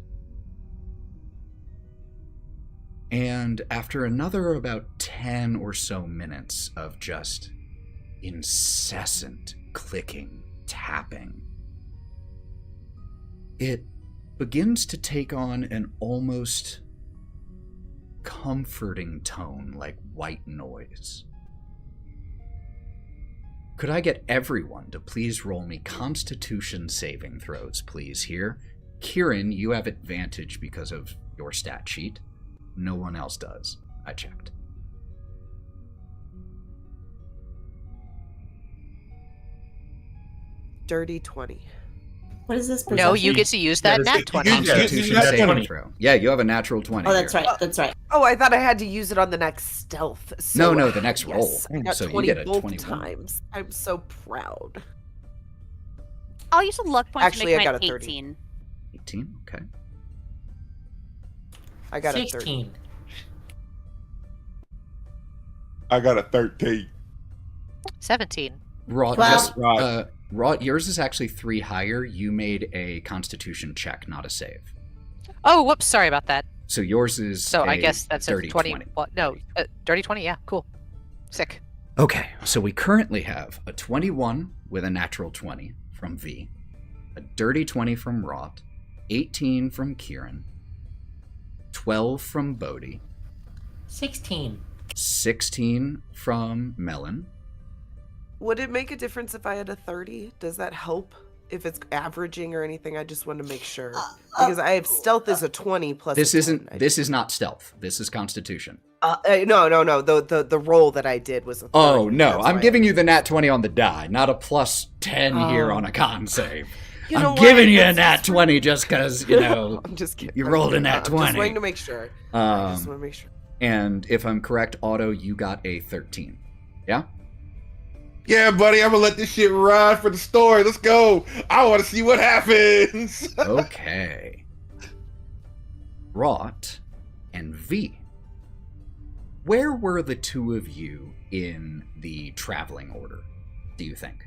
And after another about 10 or so minutes of just incessant clicking, tapping, it begins to take on an almost comforting tone like white noise. Could I get everyone to please roll me Constitution saving throws, please, here? Kieren, you have advantage because of your stat sheet. No one else does. I checked.
Dirty 20.
What is this?
No, you
perception?
get to use that
Yeah,
nat 20.
you-
Constitution
nat
saving
20.
throw. Yeah, you have a natural 20.
Oh, that's
here.
right. That's right.
Oh, I thought I had to use it on the next stealth. So,
No, the next roll.
yes, I got
So you
20
get a
both
21.
times. I'm so proud.
I'll use a luck point
Actually,
to
I
make
got
mine
a 30.
18.
18? Okay.
I got a 30.
16.
I got a 13.
17.
Wraught,
Wow.
just, Wraught, yours is actually 3 higher. You made a Constitution check, not a save.
Oh, whoops, sorry about that.
So yours is
So I
a
guess that's a
dirty
20. Well, no, dirty 20, yeah, cool. Sick.
Okay, so we currently have a 21 with a natural 20 from V, a dirty 20 from Wraught, 18 from Kieren, 12 from Bodhi,
16.
16 from Melon.
Would it make a difference if I had a 30? Does that help? If it's averaging or anything, I just want to make sure. Because I have stealth as a 20 plus
This
a 10.
isn't. This is not stealth. This is Constitution.
No. The roll that I did was a 30.
Oh no,
That's
I'm
why
giving
I-
you the nat 20 on the die, not a plus 10 here
Oh.
on a con save.
You know
I'm
what?
giving you a
That's
nat
just-
20 just because, you know,
I'm just kidding.
you
I'm
rolled a
kidding.
nat
I'm
20.
just wanting to make sure. I just
Um,
want to make sure.
and if I'm correct, Otto, you got a 13. Yeah?
Yeah, buddy, I'm gonna let this shit ride for the story. Let's go. I want to see what happens.
Okay. Wraught and V. Where were the two of you in the traveling order, do you think?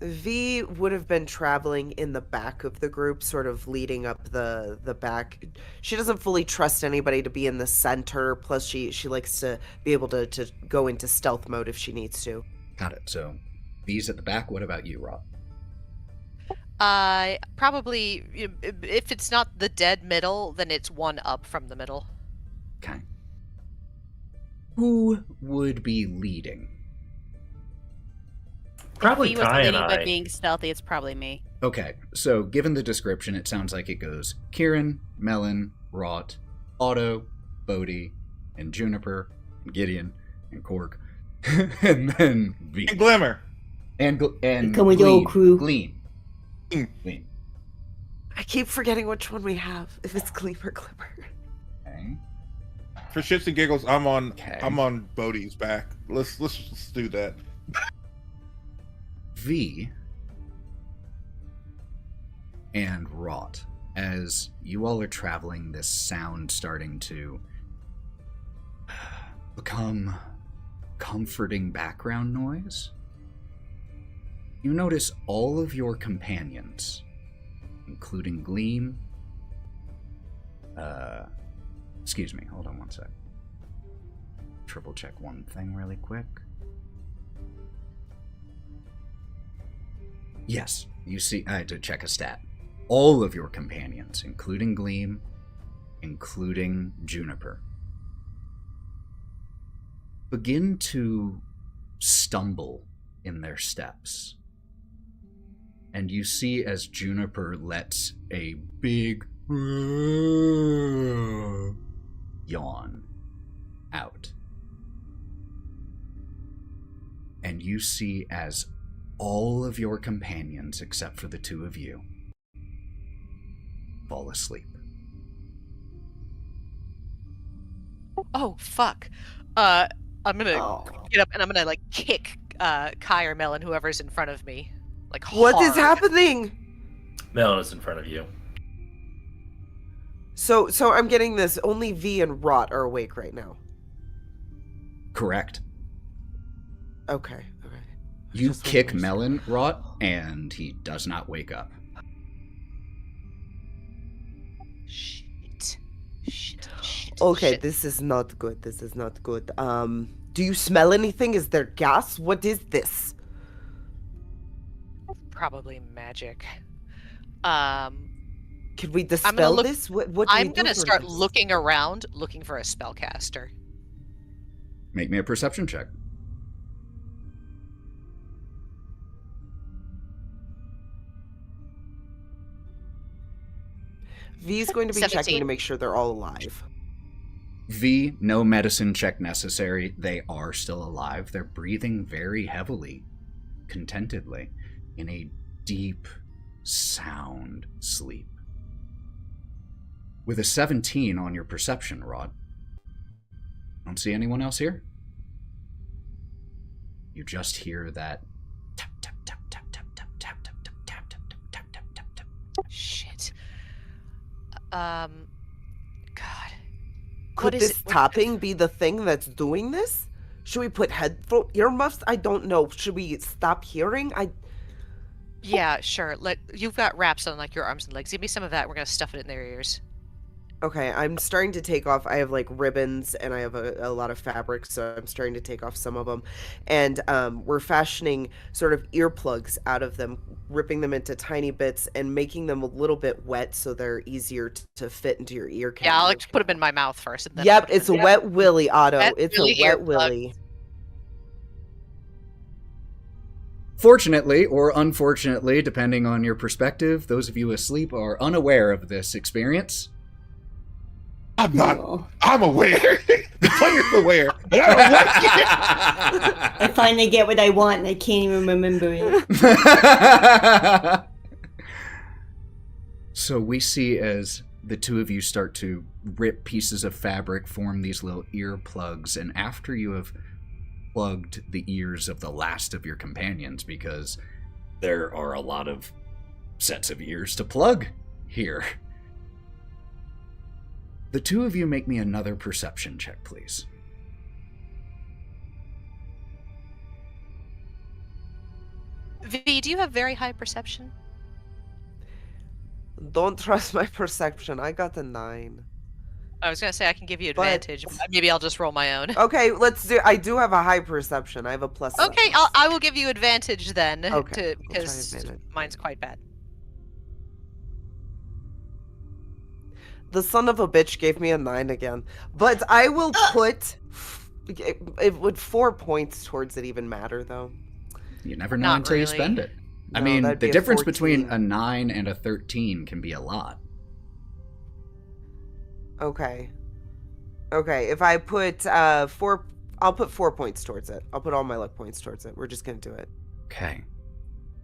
V would have been traveling in the back of the group, sort of leading up the back. She doesn't fully trust anybody to be in the center, plus she likes to be able to go into stealth mode if she needs to.
Got it. So V's at the back. What about you, Wraught?
Probably, if it's not the dead middle, then it's one up from the middle.
Okay. Who would be leading?
Probably
If he was
Kai and
leading by
I.
being stealthy, it's probably me.
Okay, so given the description, it sounds like it goes Kieren, Melon, Wraught, Otto, Bodhi, and Juniper, and Gideon, and Cork, and then V.
And Glimmer.
And
Come with your
Glean.
crew.
Glean.
Mm.
Glean.
I keep forgetting which one we have. If it's Gleam or Glimmer.
Okay.
For shits and giggles, I'm on
Okay.
Bodhi's back. Let's do that.
V and Wraught, as you all are traveling, this sound starting to become comforting background noise. You notice all of your companions, including Gleam. Excuse me, hold on one sec. Triple check one thing really quick. Yes, you see, I had to check a stat. All of your companions, including Gleam, including Juniper, begin to stumble in their steps. And you see as Juniper lets a big yawn out. And you see as all of your companions, except for the two of you, fall asleep.
Oh, fuck. I'm gonna
Oh.
get up and I'm gonna, like, kick Kai or Melon, whoever's in front of me. Like,
What is
hard.
happening?
Melon is in front of you.
So I'm getting this. Only V and Wraught are awake right now.
Correct.
Okay.
You
Just
kick
wanted to make
Melon, Wraught, and he does not wake up.
Shit.
Okay,
Shit.
this is not good. This is not good. Do you smell anything? Is there gas? What is this?
Probably magic.
Can we dispel
look-
this? What do we
I'm
do
gonna
for
start
this?
looking around, looking for a spellcaster.
Make me a perception check.
V's going to be
17.
checking to make sure they're all alive.
V, no medicine check necessary. They are still alive. They're breathing very heavily, contentedly, in a deep, sound sleep. With a 17 on your perception, Rod. Don't see anyone else here? You just hear that tap, tap, tap, tap, tap, tap, tap, tap, tap, tap, tap, tap, tap, tap, tap.
Shit. God.
Could
What is
this
it?
tapping be the thing that's doing this? Should we put earmuffs? I don't know. Should we stop hearing?
Yeah, sure. You've got wraps on like your arms and legs. Give me some of that. We're gonna stuff it in their ears.
Okay, I'm starting to take off. I have like ribbons and I have a lot of fabric, so I'm starting to take off some of them. And we're fashioning sort of earplugs out of them, ripping them into tiny bits and making them a little bit wet so they're easier to fit into your ear cavity.
Yeah, I'll like put them in my mouth first. And then
Yep,
put 'em
it's
in
a wet willy, Otto.
Wet
It's
willy
a wet
earplug.
willy.
Fortunately, or unfortunately, depending on your perspective, those of you asleep are unaware of this experience.
I'm not.
Oh.
I'm aware. The player's aware. And I don't like it.
I finally get what I want and I can't even remember it.
So we see as the two of you start to rip pieces of fabric, form these little ear plugs, and after you have plugged the ears of the last of your companions, because there are a lot of sets of ears to plug here, the two of you make me another perception check, please.
V, do you have very high perception?
Don't trust my perception. I got a 9.
I was gonna say I can give you
But-
advantage. Maybe I'll just roll my own.
Okay, let's do. I do have a high perception. I have a plus.
Okay, I will give you advantage then.
Okay, I'll try
Because
advantage.
mine's quite bad.
The son of a bitch gave me a 9 again. But I will put. Would 4 points towards it even matter though?
You never know
Not
until you
really.
spend it. I
No,
mean,
that'd
the
be a
difference between
14.
a 9 and a 13 can be a lot.
Okay. Okay, if I put 4, I'll put 4 points towards it. I'll put all my luck points towards it. We're just gonna do it.
Okay.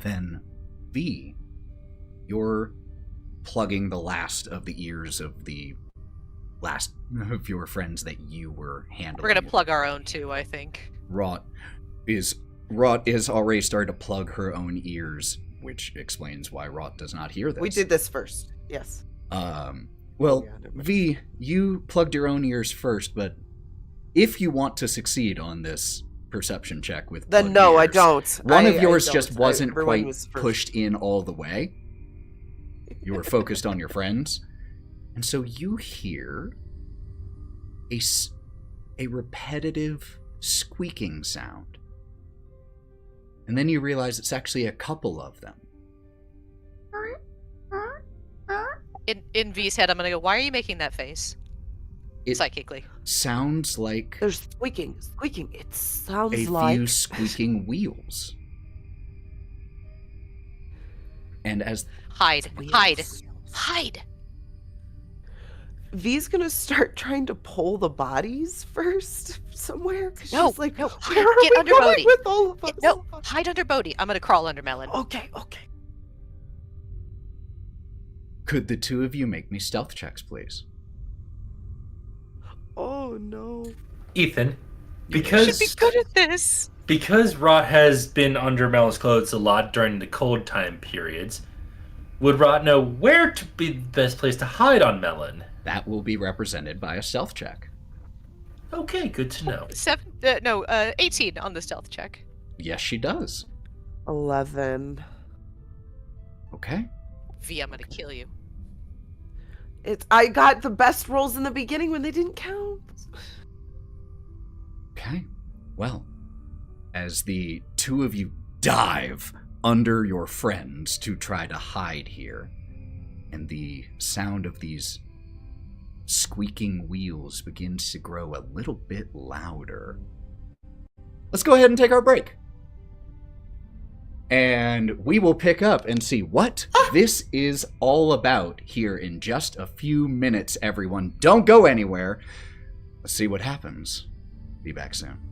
Then, V, you're plugging the last of the ears of the last of your friends that you were handling.
We're gonna plug our own too, I think.
Wraught is already started to plug her own ears, which explains why Wraught does not hear this.
We did this first. Yes.
Well,
Yeah, never mind.
V, you plugged your own ears first, but if you want to succeed on this perception check with
Then
plugged
no, I
ears,
don't.
one
I
of yours
don't.
just wasn't
Everyone
quite
was first.
pushed in all the way. You were focused on your friends. And so you hear a repetitive squeaking sound. And then you realize it's actually a couple of them.
In V's head, I'm gonna go, why are you making that face?
It
Psychically.
sounds like
There's squeaking. It sounds
a
like.
few squeaking wheels. And as
Hide.
Wheels.
Hide. Hide!
V's gonna start trying to pull the bodies first somewhere. 'Cause
No,
she's like,
no,
where are
get
we
under
going
Bodhi.
with all of us?
No, hide under Bodhi. I'm gonna crawl under Melon.
Okay.
could the two of you make me stealth checks, please?
Oh no.
Ethan,
You
because
should be good at this.
because Wraught has been under Melon's clothes a lot during the cold time periods, would Wraught know where to be the best place to hide on Melon?
That will be represented by a stealth check.
Okay, good to know.
18 on the stealth check.
Yes, she does.
11.
Okay.
V, I'm gonna kill you.
I got the best rolls in the beginning when they didn't count.
Okay. Well, as the two of you dive under your friends to try to hide here, and the sound of these squeaking wheels begins to grow a little bit louder, let's go ahead and take our break. And we will pick up and see what this is all about here in just a few minutes, everyone. Don't go anywhere. Let's see what happens. Be back soon.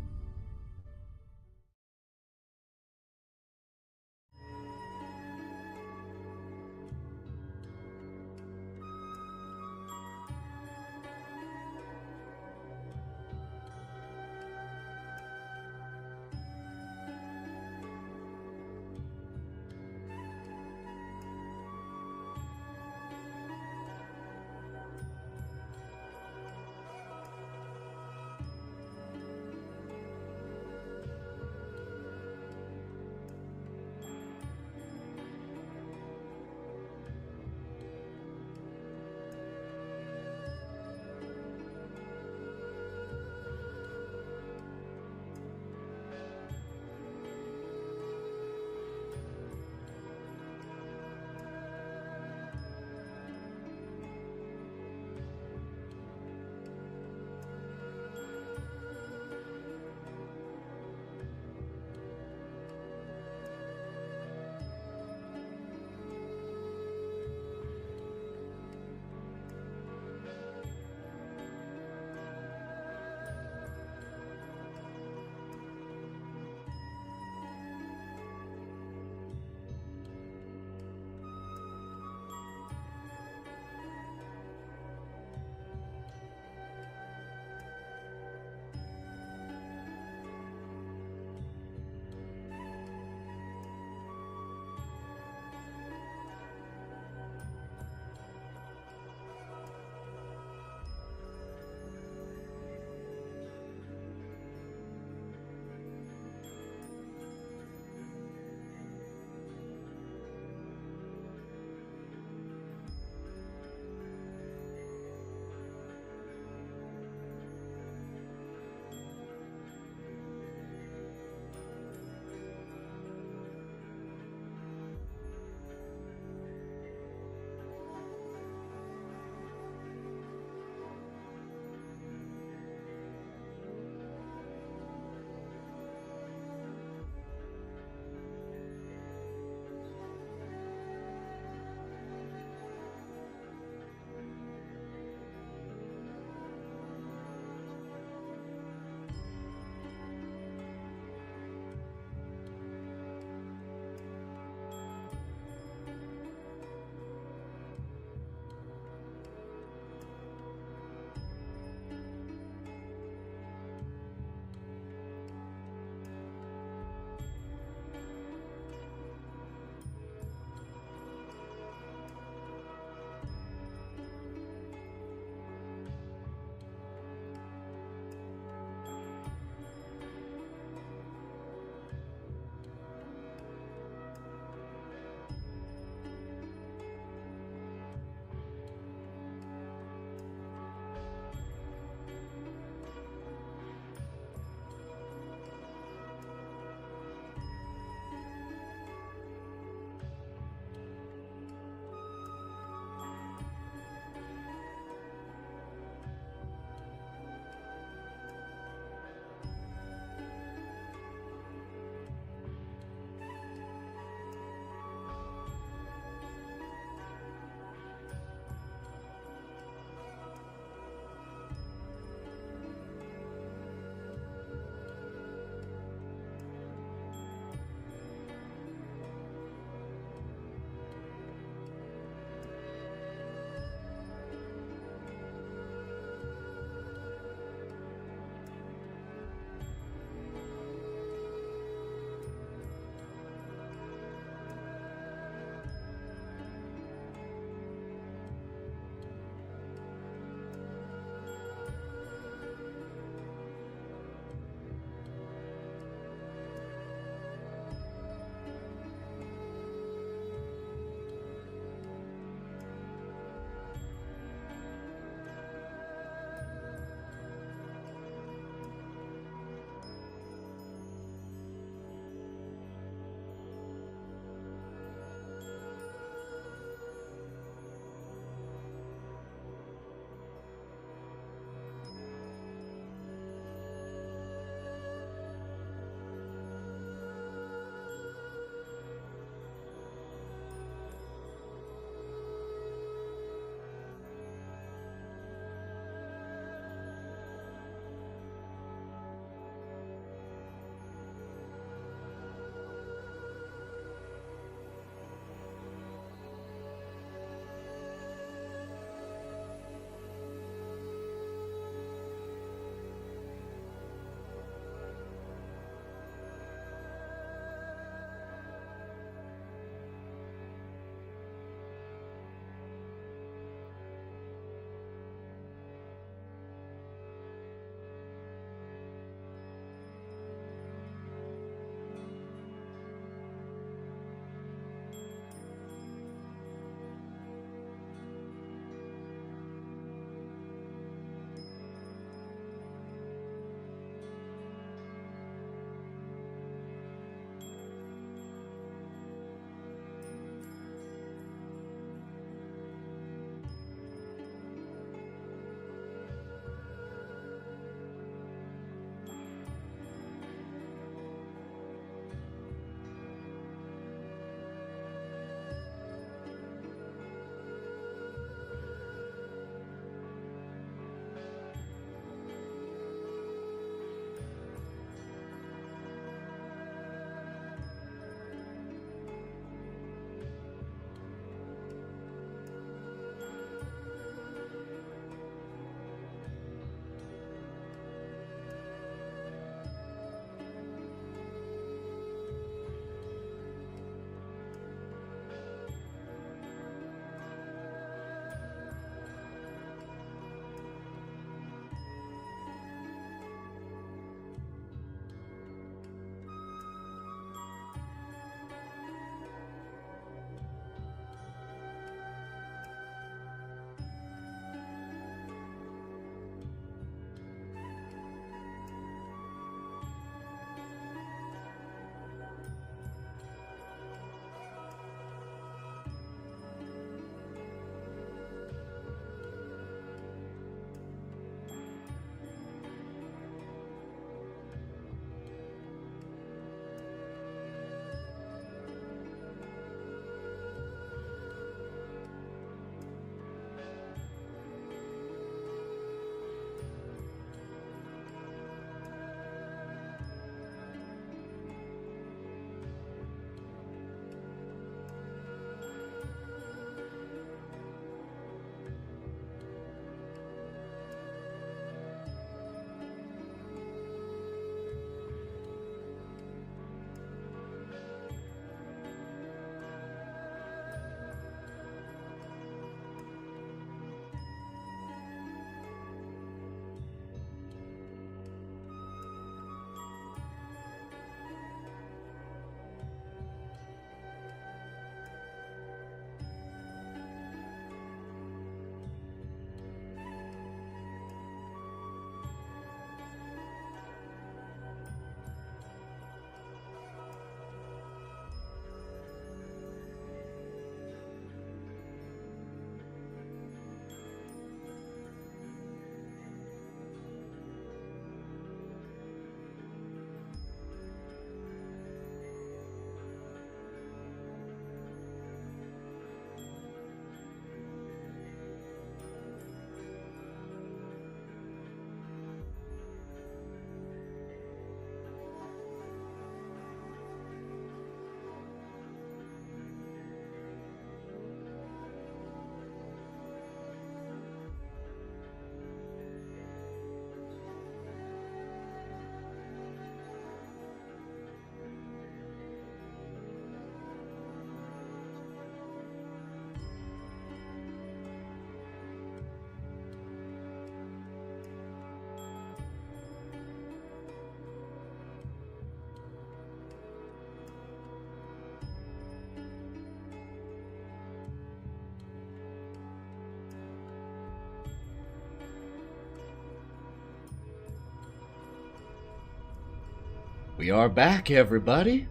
We are back, everybody.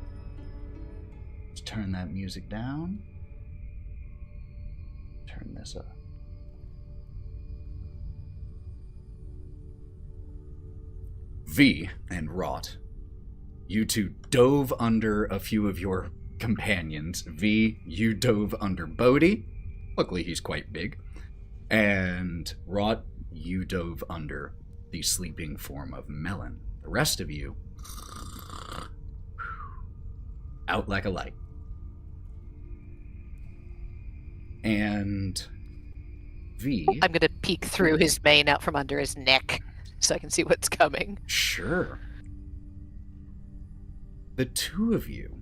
Let's turn that music down. Turn this up. V and Wraught, you two dove under a few of your companions. V, you dove under Bodhi. Luckily, he's quite big. And Wraught, you dove under the sleeping form of Melon. The rest of you, out like a light. And V...
I'm going to peek through his mane out from under his neck so I can see what's coming.
Sure. The two of you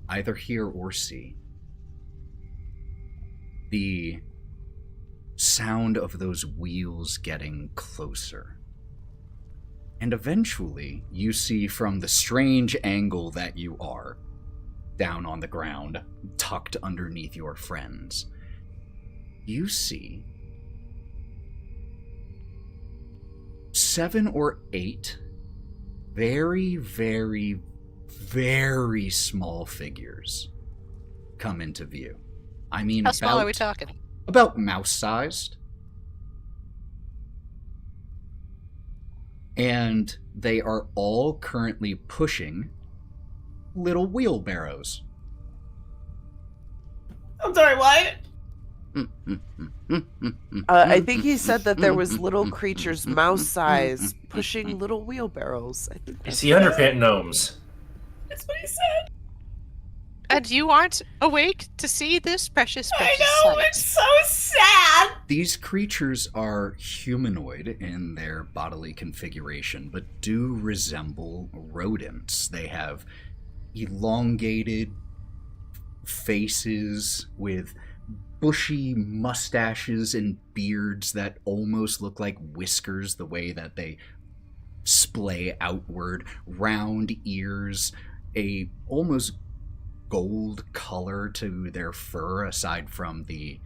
either hear or see the sound of those wheels getting closer. And eventually, you see from the strange angle that you are, down on the ground, tucked underneath your friends, you see 7 or 8 very, very, very small figures come into view. I mean,
how small are we talking?
About mouse-sized. And they are all currently pushing little wheelbarrows.
I'm sorry, what?
I think he said that there was little creatures mouse size pushing little wheelbarrows. I think
It's the underpant gnomes.
That's what he said.
And you aren't awake to see this precious
I know,
sight.
it's so sad.
These creatures are humanoid in their bodily configuration, but do resemble rodents. They have elongated faces with bushy mustaches and beards that almost look like whiskers, the way that they splay outward, round ears, a almost gold color to their fur, aside from the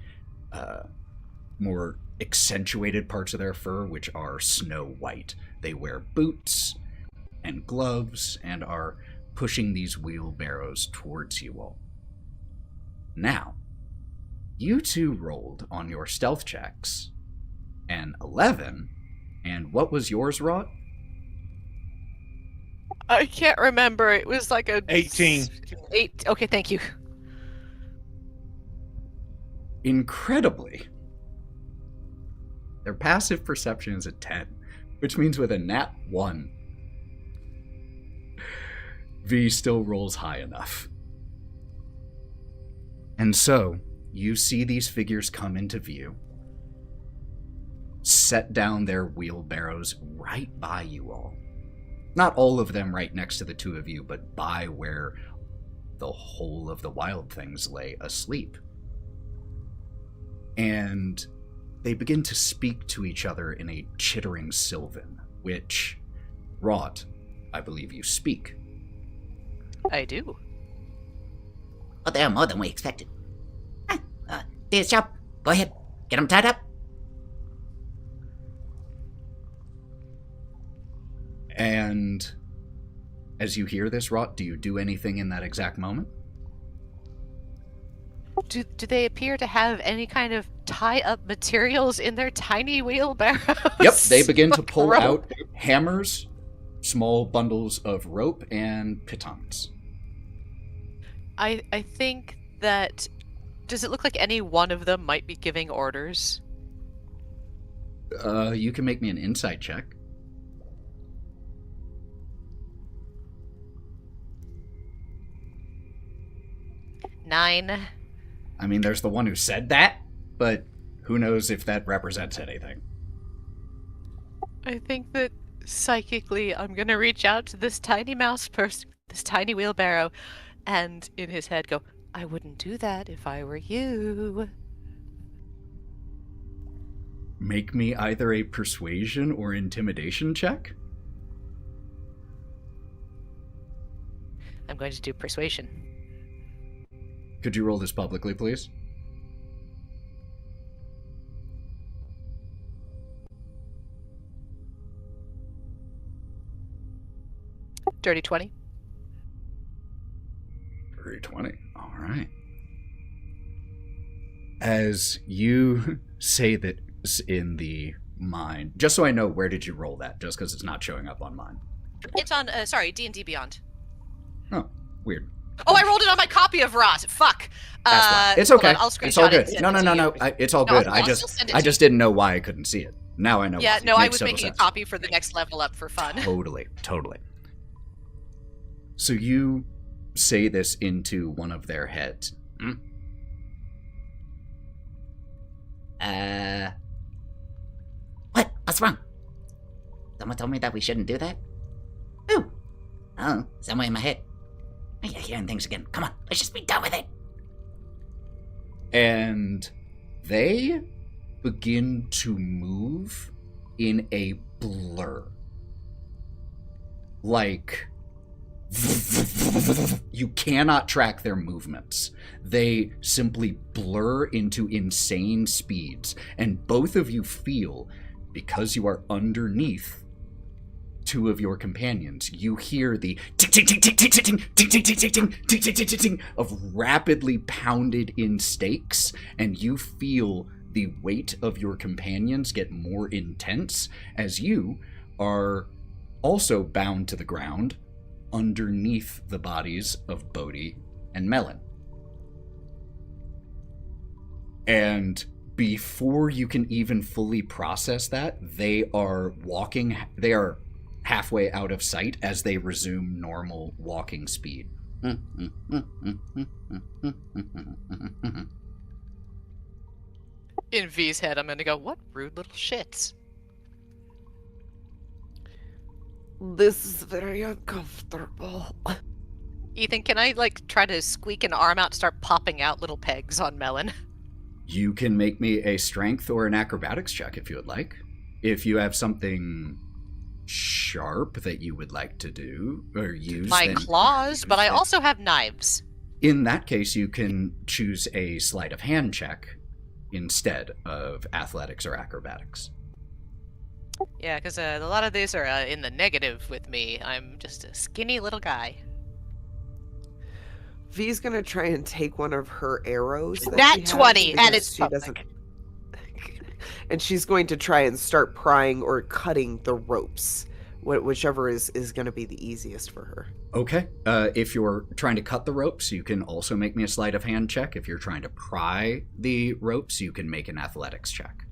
more accentuated parts of their fur, which are snow white. They wear boots and gloves and are pushing these wheelbarrows towards you all. Now, you two rolled on your stealth checks an 11, and what was yours, Wraught?
I can't remember. It was like a
18.
8. Okay, thank you.
Incredibly, their passive perception is a 10, which means with a nat 1, V still rolls high enough. And so, you see these figures come into view, set down their wheelbarrows right by you all. Not all of them right next to the two of you, but by where the whole of the wild things lay asleep. And they begin to speak to each other in a chittering Sylvan, which, Wraught, I believe you speak.
I do.
Oh, there are more than we expected. Dear shop, go ahead. Get them tied up.
And as you hear this, Wraught, do you do anything in that exact moment?
Do they appear to have any kind of tie-up materials in their tiny wheelbarrows?
Yep, they begin to
Like
pull
rope?
out hammers, small bundles of rope, and pitons.
I think that... Does it look like any one of them might be giving orders?
You can make me an insight check.
Nine.
I mean, there's the one who said that, but who knows if that represents anything.
I think that psychically I'm gonna reach out to this tiny mouse person, this tiny wheelbarrow, and in his head go, I wouldn't do that if I were you.
Make me either a persuasion or intimidation check.
I'm going to do persuasion.
Could you roll this publicly, please?
Dirty 20.
Dirty 20. All right. As you say that in the mine, just so I know, where did you roll that? Just because it's not showing up on mine.
It's on, D&D Beyond.
Oh, weird.
Oh, I rolled it on my copy of Wraught. Fuck.
That's why. It's
hold
okay.
on, I'll screenshot
It's all
it
good.
and send
No.
it to you.
It's all
No,
good.
I'll
I
still send it
I
to
just didn't know why I couldn't see it. Now I know.
Yeah,
why.
no,
It
I
makes
was
total
making
sense.
a copy for the next level up for fun.
Totally. So you say this into one of their heads.
What? What's wrong? Someone told me that we shouldn't do that? Who? Oh, somewhere in my head. You're hearing things again. Come on, let's just be done with it.
And they begin to move in a blur. Like, you cannot track their movements. They simply blur into insane speeds, and both of you feel, because you are underneath two of your companions, you hear the tick-tick-tick-tick-tick-tick-tick-tick-tick-tick-tick-tick-tick of rapidly pounded in stakes, and you feel the weight of your companions get more intense as you are also bound to the ground underneath the bodies of Bodhi and Melon. And before you can even fully process that, they are halfway out of sight as they resume normal walking speed.
In V's head, I'm gonna go, what rude little shits.
This is very uncomfortable.
Ethan, can I, try to squeak an arm out, start popping out little pegs on Melon?
You can make me a strength or an acrobatics check if you would like. If you have something sharp that you would like to do or use.
My
then
claws, but I also have knives.
In that case, you can choose a sleight of hand check instead of athletics or acrobatics.
Yeah, because a lot of these are in the negative with me. I'm just a skinny little guy.
V's gonna try and take one of her arrows. That
Nat
she has
20, and
because
it's
she doesn't. And she's going to try and start prying or cutting the ropes, whichever is going to be the easiest for her.
Okay. If you're trying to cut the ropes, you can also make me a sleight of hand check. If you're trying to pry the ropes, you can make an athletics check.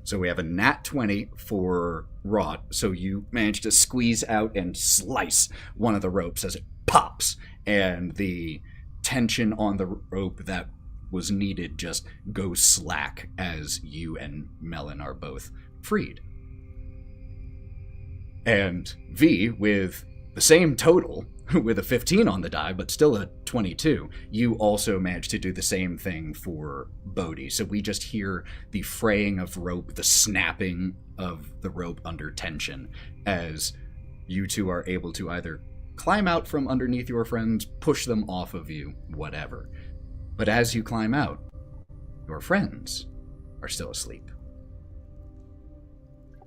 So we have a nat 20 for Wraught, so you manage to squeeze out and slice one of the ropes as it pops, and the tension on the rope that was needed just goes slack as you and Melon are both freed. And V, with the same total, with a 15 on the die, but still a 22, you also managed to do the same thing for Bodhi. So we just hear the fraying of rope, the snapping of the rope under tension, as you two are able to either climb out from underneath your friends, push them off of you, whatever. But as you climb out, your friends are still asleep.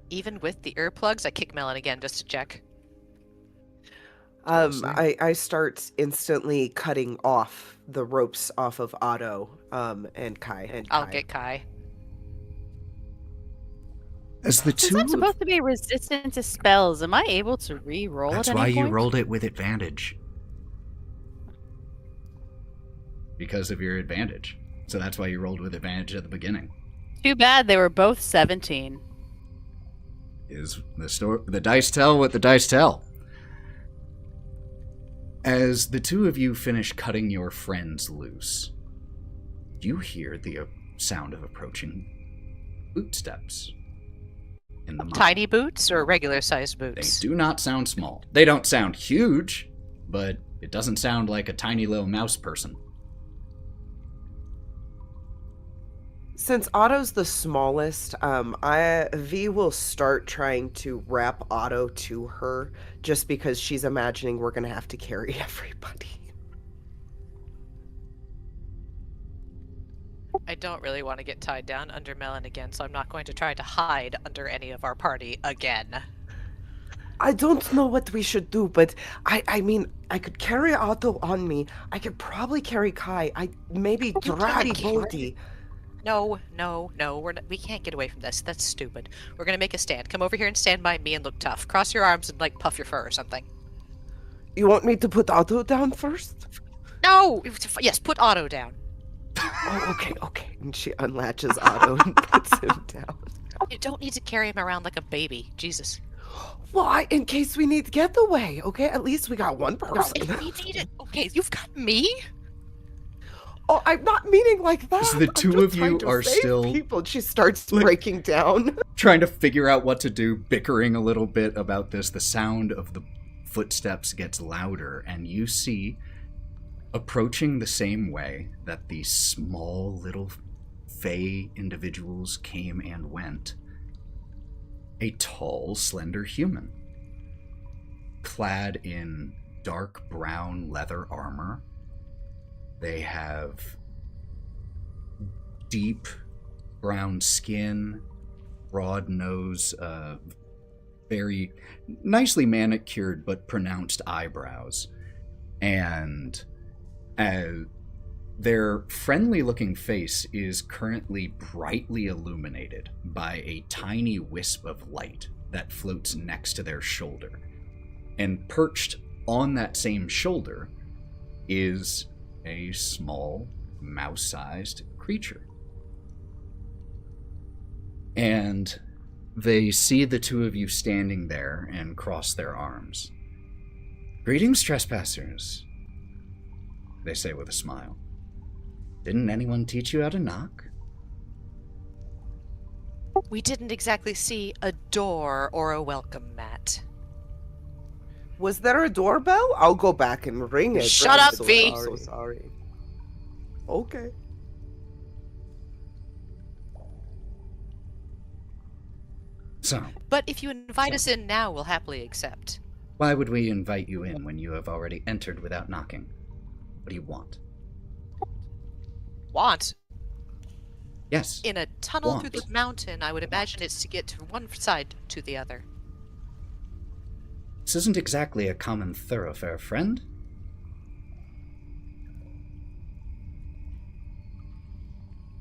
Even with the earplugs, I kick Melon again just to check.
I start instantly cutting off the ropes off of Otto and Kai.
I'll get Kai.
As the
Since
two,
I'm supposed to be resistant to spells, am I able to re-roll
that's
at any
why
point?
you rolled it with advantage. Because of your advantage. So that's why you rolled with advantage at the beginning.
Too bad they were both 17.
Is the dice tell what the dice tell? As the two of you finish cutting your friends loose, you hear the sound of approaching footsteps in the mine.
Tiny boots or regular sized
They
boots?
do not sound small. They don't sound huge, but it doesn't sound like a tiny little mouse person.
Since Otto's the smallest, V will start trying to wrap Otto to her, just because she's imagining we're gonna have to carry everybody.
I don't really want to get tied down under Melon again, so I'm not going to try to hide under any of our party again.
I don't know what we should do, but I mean, I could carry Otto on me. I could probably carry Kai. I maybe drag Bolty.
No, we can't get away from this. That's stupid. We're gonna make a stand. Come over here and stand by me and look tough. Cross your arms and like puff your fur or something.
You want me to put Otto down first?
No! Yes, put Otto down.
Oh, okay. And she unlatches Otto and puts him down.
You don't need to carry him around like a baby. Jesus.
Well, in case we need getaway, okay? At least we got one person.
If we need it. Okay, you've got me?
Oh, I'm not meaning like that.
So the two of you are still
people. She starts breaking down.
trying to figure out what to do, bickering a little bit about this. The sound of the footsteps gets louder, and you see, approaching the same way that the small little fey individuals came and went, a tall, slender human, clad in dark brown leather armor. They have deep brown skin, broad nose, very nicely manicured but pronounced eyebrows, and their friendly-looking face is currently brightly illuminated by a tiny wisp of light that floats next to their shoulder. And perched on that same shoulder is a small, mouse-sized creature. And they see the two of you standing there and cross their arms. "Greetings, trespassers," they say with a smile. "Didn't anyone teach you how to knock?"
We didn't exactly see a door or a welcome mat.
Was there a doorbell? I'll go back and ring it.
Shut
I'm
up, V.
So sorry. Okay.
So,
But if you invite us in now, we'll happily accept.
why would we invite you in when you have already entered without knocking? What do you want?
Want?
Yes.
In a tunnel
Want.
through the mountain, I would imagine it's to get from one side to the other.
This isn't exactly a common thoroughfare, friend.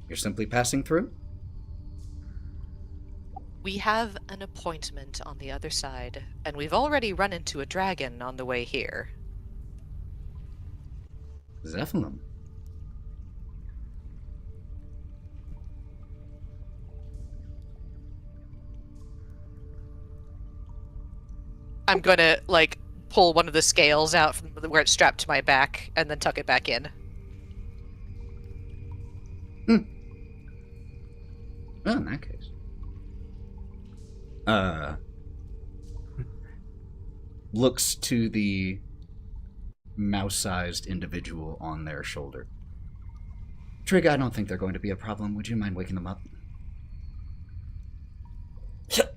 You're simply passing through?
We have an appointment on the other side, and we've already run into a dragon on the way here.
Zephyrin.
I'm gonna, like, pull one of the scales out from where it's strapped to my back, and then tuck it back in.
Well, in that case. Looks to the mouse-sized individual on their shoulder. Trig, I don't think they're going to be a problem. Would you mind waking them up?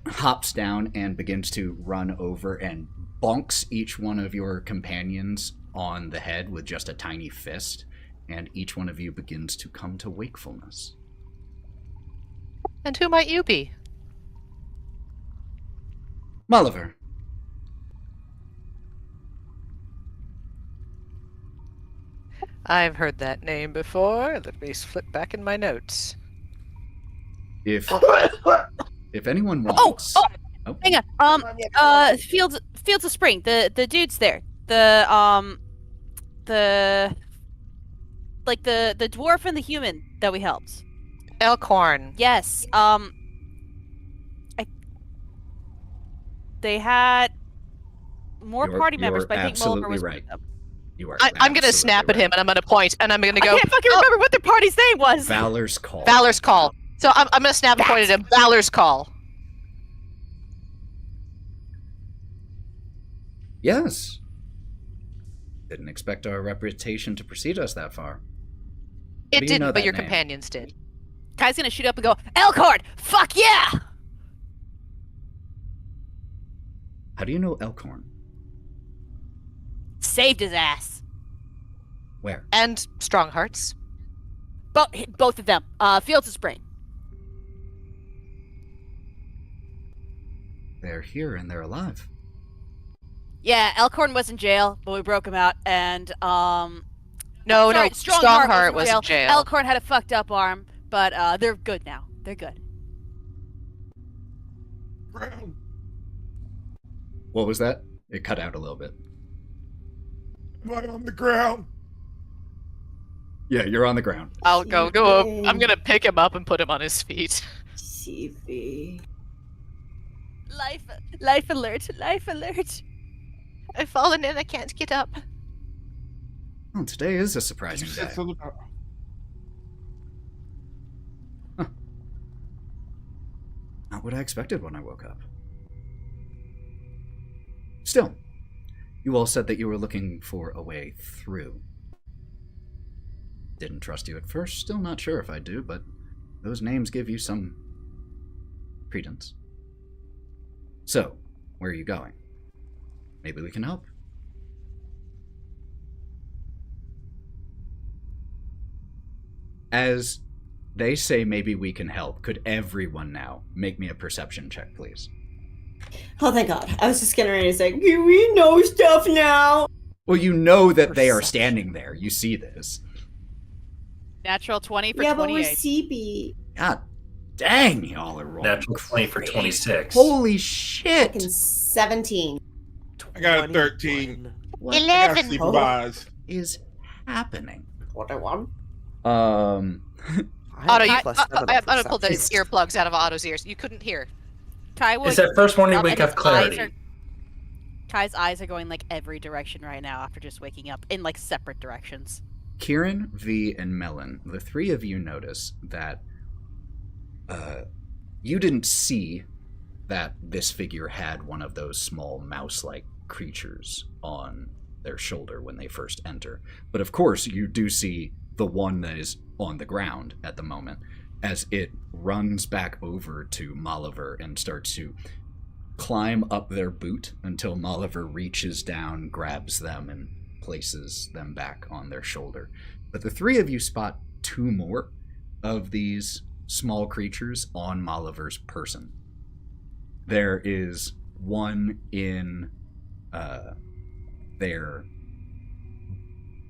Hops down and begins to run over and bonks each one of your companions on the head with just a tiny fist, and each one of you begins to come to wakefulness.
And who might you be?
Molliver.
I've heard that name before. Let me flip back in my notes.
If anyone wants...
Oh, hang on. Fields of Spring. The dude's there. The dwarf and the human that we helped.
Elkhorn.
Yes. They had more party members, but I think Molliver was
right.
one of them.
You are.
I'm gonna snap at him, and I'm gonna point, and I'm gonna go.
I can't fucking remember what their party's name was.
Valor's Call.
Valor's Call. So I'm gonna snap and point at him. Valor's Call.
Yes. Didn't expect our reputation to precede us that far.
It
do you
didn't,
know
but
that
your
name?
companions did.
Kai's gonna shoot up and go, Elkhorn! Fuck yeah!
How do you know Elkhorn?
Saved his ass.
Where?
And Strong Hearts.
Both of them. Fields of Spring.
They're here and they're alive.
Yeah, Elkhorn was in jail, but we broke him out, and
No,
sorry,
no, Strongheart was in jail.
Elkhorn had a fucked up arm, but they're good now. They're good.
What was that? It cut out a little bit.
I'm on the ground.
Yeah, you're on the ground.
I'll go up. I'm gonna pick him up and put him on his feet.
CV.
Life alert! Life alert!
I've fallen in. I can't get up.
Well, today is a surprising
You
day.
said something about-
Not what I expected when I woke up. Still, you all said that you were looking for a way through. Didn't trust you at first, still not sure if I do, but those names give you some credence. So, where are you going? Maybe we can help. As they say maybe we can help, could everyone now make me a perception check, please?
Oh, thank God. I was just getting ready to say, "Do we know stuff now?"
Well, you know that they are standing there. You see this.
Natural 20 for
Yeah, but
28.
we're CB.
God dang, y'all are rolling.
Natural 20 for 26.
Holy shit!
Fucking 17.
I got a 13.
What
I got
11.
supervise.
is happening?
21.
Otto, you,
plus 7
I
for
Otto pulled the
Southeast.
earplugs out of Otto's ears. You couldn't hear.
Kai will
It's that first morning
up
wake
and
up
his eyes
clarity.
are- Kai's eyes are going like every direction right now after just waking up in like separate directions.
Kieren, V, and Melon, the three of you notice that you didn't see that this figure had one of those small mouse-like creatures on their shoulder when they first enter. But of course, you do see the one that is on the ground at the moment as it runs back over to Moliver and starts to climb up their boot until Moliver reaches down, grabs them, and places them back on their shoulder. But the three of you spot two more of these small creatures on Moliver's person. There is one in their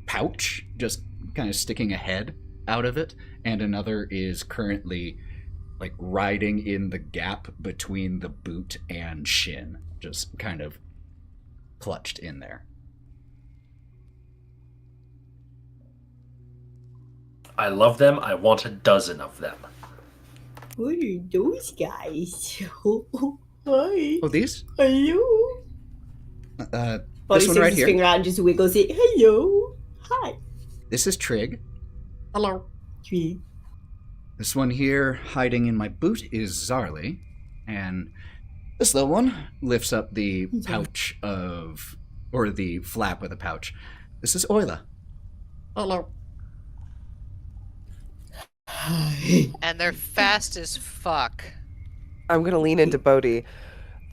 pouch, just kind of sticking a head out of it, and another is currently like riding in the gap between the boot and shin, just kind of clutched in there.
I love them. I want a dozen of them.
What are those guys? Hi.
Oh, these?
Hello.
This
Buddy
one
sticks
right
his
here.
finger out and just wiggles it. Hello. Hi.
This is Trig.
Hello. Tree.
This one here, hiding in my boot, is Zarly. And this little one lifts up the pouch of, or the flap of the pouch. This is Oyla. Hello.
And they're fast as fuck.
I'm gonna lean into Bodhi.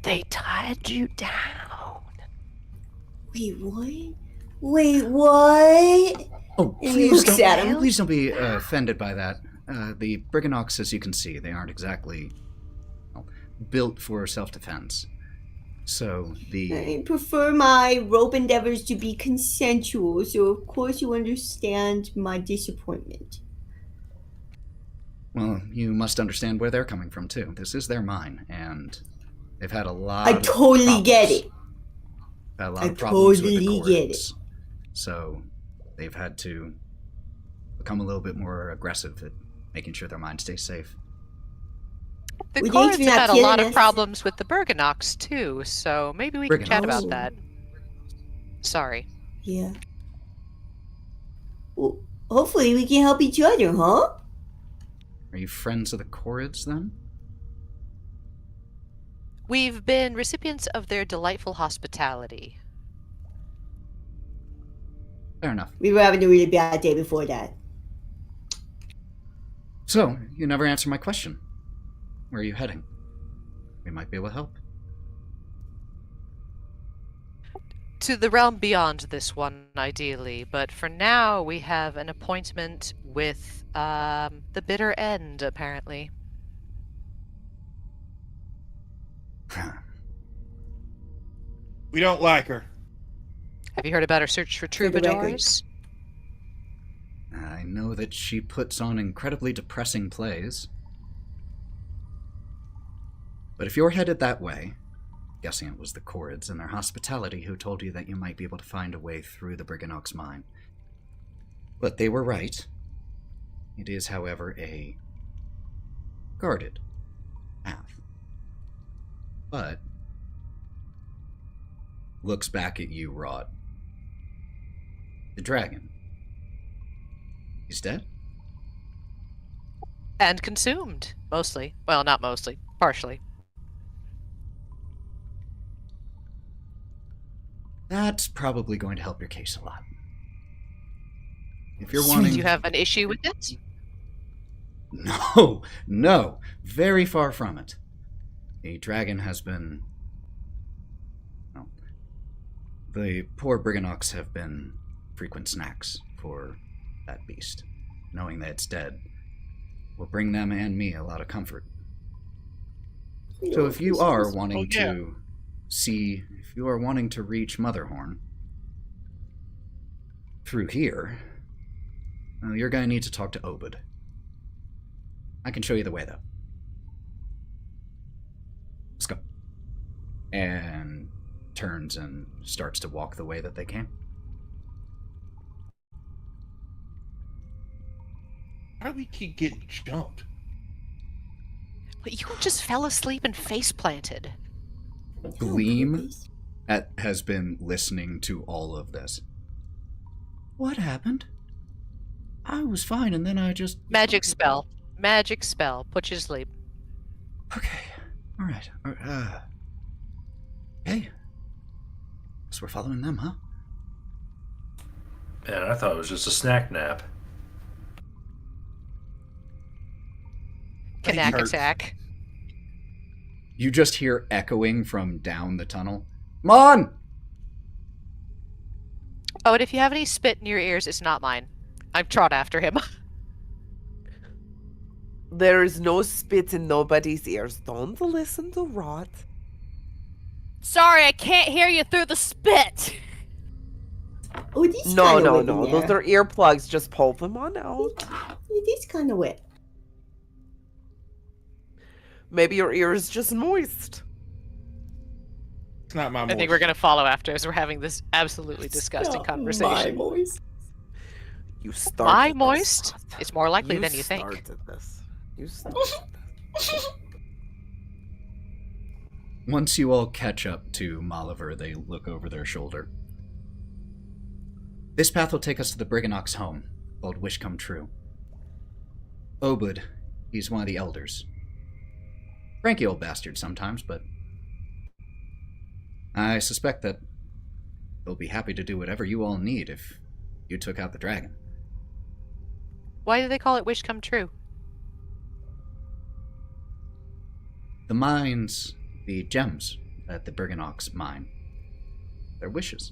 They tied you down.
Wait, what? Wait, what?
Oh,
And he looks at him.
please don't be offended by that. The Brigannox, as you can see, they aren't exactly built for self-defense. So
I prefer my rope endeavors to be consensual, so of course you understand my disappointment.
well, you must understand where they're coming from too. This is their mine, and they've had a lot.
I
of
totally
problems.
get it.
Had a lot
I
of problems with the
totally get
courts. So they've had to become a little bit more aggressive at making sure their mine stays safe.
The
Well,
Cords
thanks for
have
not
had a lot
killing
of
us.
problems with the Berganox too, so maybe we can chat
Berganox?
about that. Sorry.
Yeah. Well, hopefully we can help each other, huh?
Are you friends of the Corrids then?
We've been recipients of their delightful hospitality.
Fair enough.
We were having a really bad day before that.
So, you never answer my question. Where are you heading? We might be able to help.
To the realm beyond this one, ideally, but for now we have an appointment with the bitter end, apparently.
We don't like her.
Have you heard about her search for
For the record.
troubadours?
I know that she puts on incredibly depressing plays. But if you're headed that way, guessing it was the Corrids and their hospitality who told you that you might be able to find a way through the Briganox mine. But they were right. It is, however, a guarded path. But looks back at you, Wraught. The dragon. He's dead?
And consumed, mostly. Well, not mostly. Partially.
That's probably going to help your case a lot. If you're
Do
wanting...
you have an issue with it?
No, very far from it. The dragon has been... Well, the poor Briganox have been frequent snacks for that beast. Knowing that it's dead will bring them and me a lot of comfort. So if you are wanting to see, if you are wanting to reach Motherhorn through here, well, you're going to need to talk to Obed. I can show you the way, though. Let's go. And turns and starts to walk the way that they came.
How do we keep getting jumped?
But you just fell asleep and face planted.
Gleam has been listening to all of this. What happened? I was fine, and then I just...
Magic spell. Magic spell. Put you to sleep.
Okay. All right. Hey. Guess we're following them, huh?
Man, I thought it was just a snack nap.
Knack
hurts.
attack.
You just hear echoing from down the tunnel. Come on!
Oh, and if you have any spit in your ears, it's not mine. I've trot after him.
There is no spit in nobody's ears. Don't listen to Wraught.
Sorry, I can't hear you through the spit.
Oh, these
No.
kind of wet in
Those
there.
are earplugs. Just pull them on out.
It is kind of wet.
Maybe your ear is just moist.
It's not my
I think
voice.
we're going to follow after as we're having this absolutely disgusting
My
conversation.
voice.
You started
My
this.
moist? It's more likely than you think.
started this. You started this.
Once you all catch up to Maliver, they look over their shoulder. This path will take us to the Briganox home, called Wish Come True. Obed, he's one of the elders. Cranky old bastard sometimes, but I suspect that they'll be happy to do whatever you all need if you took out the dragon.
Why do they call it Wish Come True?
The mines, the gems at the Briganox mine, they're wishes.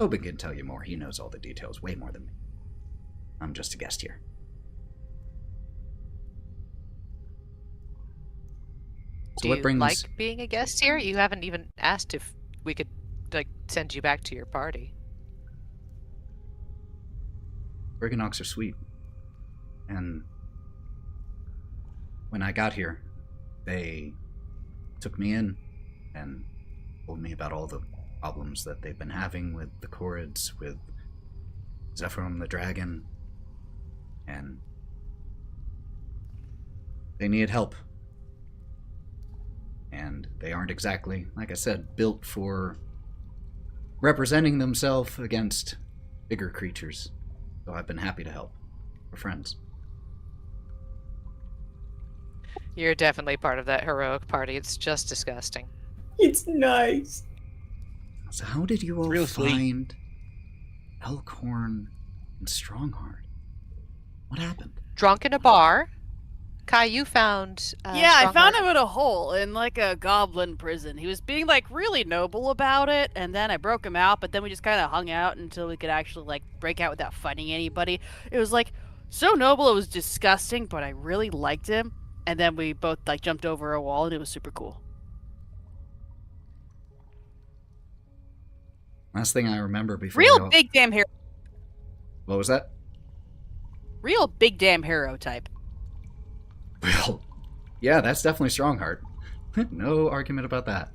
Obed can tell you more. He knows all the details, way more than me. I'm just a guest here. So
Do
what
you
brings...
like being a guest here? You haven't even asked if we could, send you back to your party.
Briganox are sweet. And when I got here, they took me in and told me about all the problems that they've been having with the Corrids, with Zephyrum the dragon, and they needed help. And they aren't exactly, like I said, built for representing themselves against bigger creatures. So I've been happy to help. We're friends.
You're definitely part of that heroic party. It's just disgusting.
It's nice.
So how did you all
Real sweet.
find Elkhorn and Strongheart? What happened?
Drunk in a bar. Kai, you found.
Yeah, I found
Strongheart.
him in a hole in like a goblin prison. He was being like really noble about it, and then I broke him out, but then we just kind of hung out until we could actually like break out without fighting anybody. It was like so noble, it was disgusting, but I really liked him. And then we both like jumped over a wall, and it was super cool.
Last thing I remember before
Real big damn hero.
What was that?
Real big damn hero type.
Well, yeah, that's definitely Strongheart. No argument about that.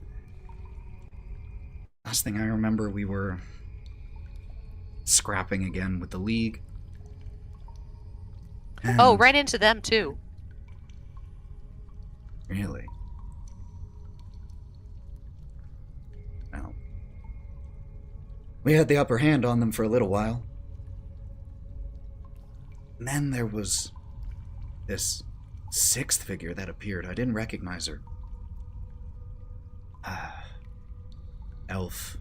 Last thing I remember, we were scrapping again with the League.
Oh,
And-
right into them too.
Really? Well, we had the upper hand on them for a little while. And then there was this sixth figure that appeared. I didn't recognize her. Elf.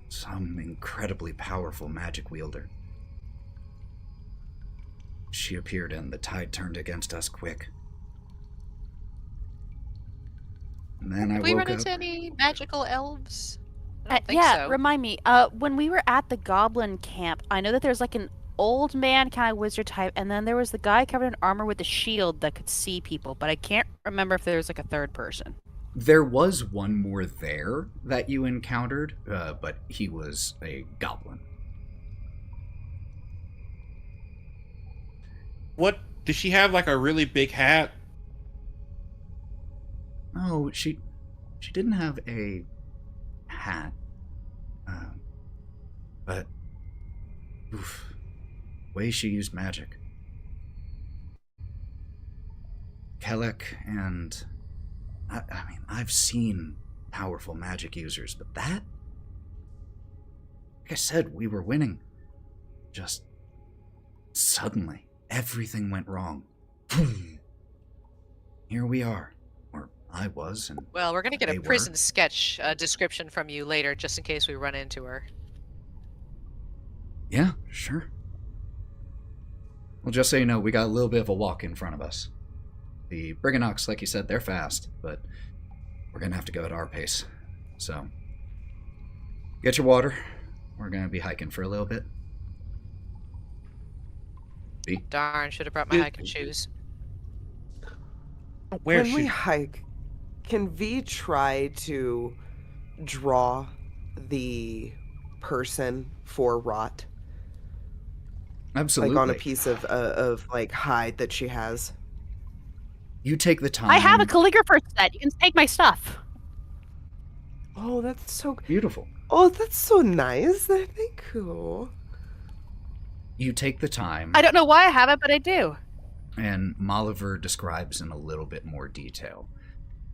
Some incredibly powerful magic wielder. She appeared and the tide turned against us quick. And then I
Did we
woke
run
up.
into any magical elves? I don't think
Yeah,
so.
remind me. When we were at the goblin camp, I know that there's like an old man kind of wizard type, and then there was the guy covered in armor with a shield that could see people, but I can't remember if there was like a third person.
There was one more there that you encountered, but he was a goblin.
What? Did she have like a really big hat?
Oh, she didn't have a hat, but oof, way she used magic. Kelek and I mean, I've seen powerful magic users, but that, like I said, we were winning. Just suddenly, everything went wrong. Here we are. I was, and
Well, we're gonna get
they
a
were.
prison sketch description from you later, just in case we run into her.
Yeah, sure. Well, just so you know, we got a little bit of a walk in front of us. The Brigannox, like you said, they're fast, but we're gonna have to go at our pace. So, get your water. We're gonna be hiking for a little bit. B.
Darn, should have brought my
Did-
hiking shoes.
Where
when we
she?
hike, can V try to draw the person for Wraught?
Absolutely.
Like on a piece of like hide that she has.
You take the time.
I have a calligrapher set. You can take my stuff.
Oh, that's so.
Beautiful.
Oh, that's so nice. I think cool.
You take the time,
I don't know why I have it, but I do.
and Molliver describes in a little bit more detail.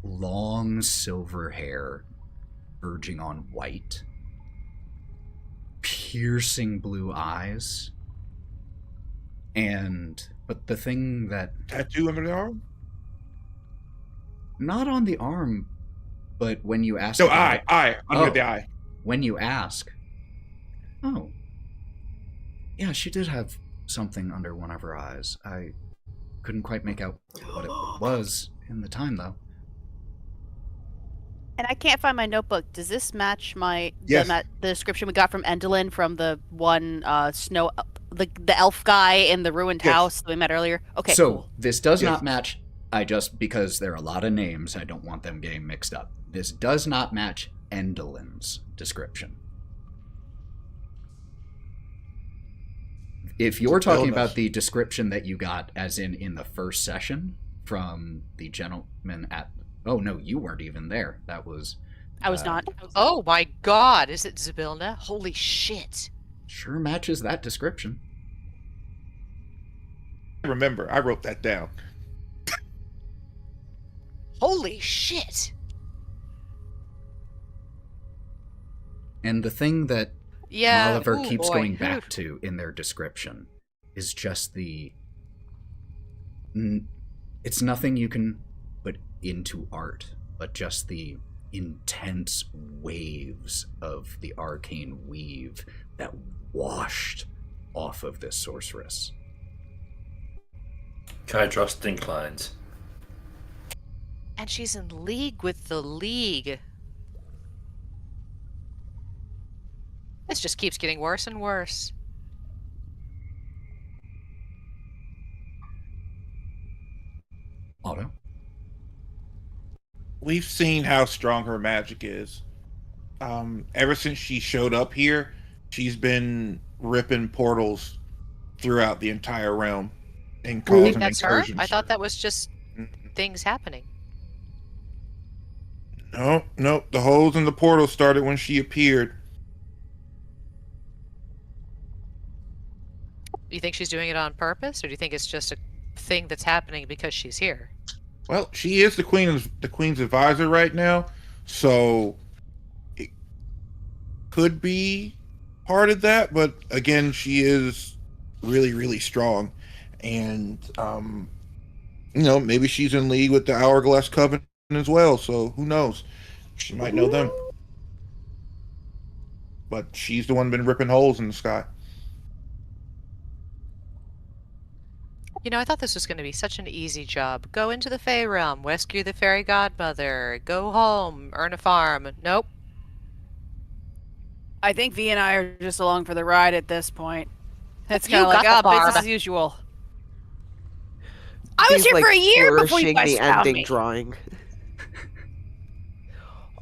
Long silver hair, verging on white, piercing blue eyes, but the thing that,
Tattoo under the arm?
not on the arm, but when you ask
No,
about it-
eye, under
Oh.
the eye.
when you ask, oh, yeah, she did have something under one of her eyes. I couldn't quite make out what it was in the time, though.
And I can't find my notebook. Does this match my
Yes.
the description we got from Endelin from the one the elf guy in the ruined
Yes.
house that we met earlier? Okay.
So
cool.
this does
Yes.
not match. Because there are a lot of names, I don't want them getting mixed up. This does not match Endelin's description. If you're talking
Illness.
about the description that you got, as in the first session from the gentleman at, oh no, you weren't even there. That was
I was not.
Oh my god, is it Zabilna? Holy shit.
sure matches that description.
Remember, I wrote that down.
Holy shit.
And the thing that
Yeah.
Oliver
ooh,
keeps
boy.
going back to in their description is just it's nothing you can put into art, but just the intense waves of the arcane weave that washed off of this sorceress.
Can I trust inclines?
And she's in league with the League. This just keeps getting worse and worse.
Otto?
We've seen how strong her magic is. ever since she showed up here, she's been ripping portals throughout the entire realm and
You
causing
think that's her?
incursions.
I thought that was just things happening.
No, the holes in the portal started when she appeared.
You think she's doing it on purpose, or do you think it's just a thing that's happening because she's here?
Well, she is the queen's advisor right now, so it could be part of that. But again, she is really, really strong, and maybe she's in league with the Hourglass Covenant as well. So who knows? She might know them. But she's the one been ripping holes in the sky.
I thought this was going to be such an easy job. Go into the Fey realm, rescue the fairy godmother, go home, earn a farm. Nope.
I think V and I are just along for the ride at this point. It's
You
kind of like,
got the
business
farm.
as usual. I was
He's,
here for a year before you
flourishing
guys
the
found
ending
me.
drawing.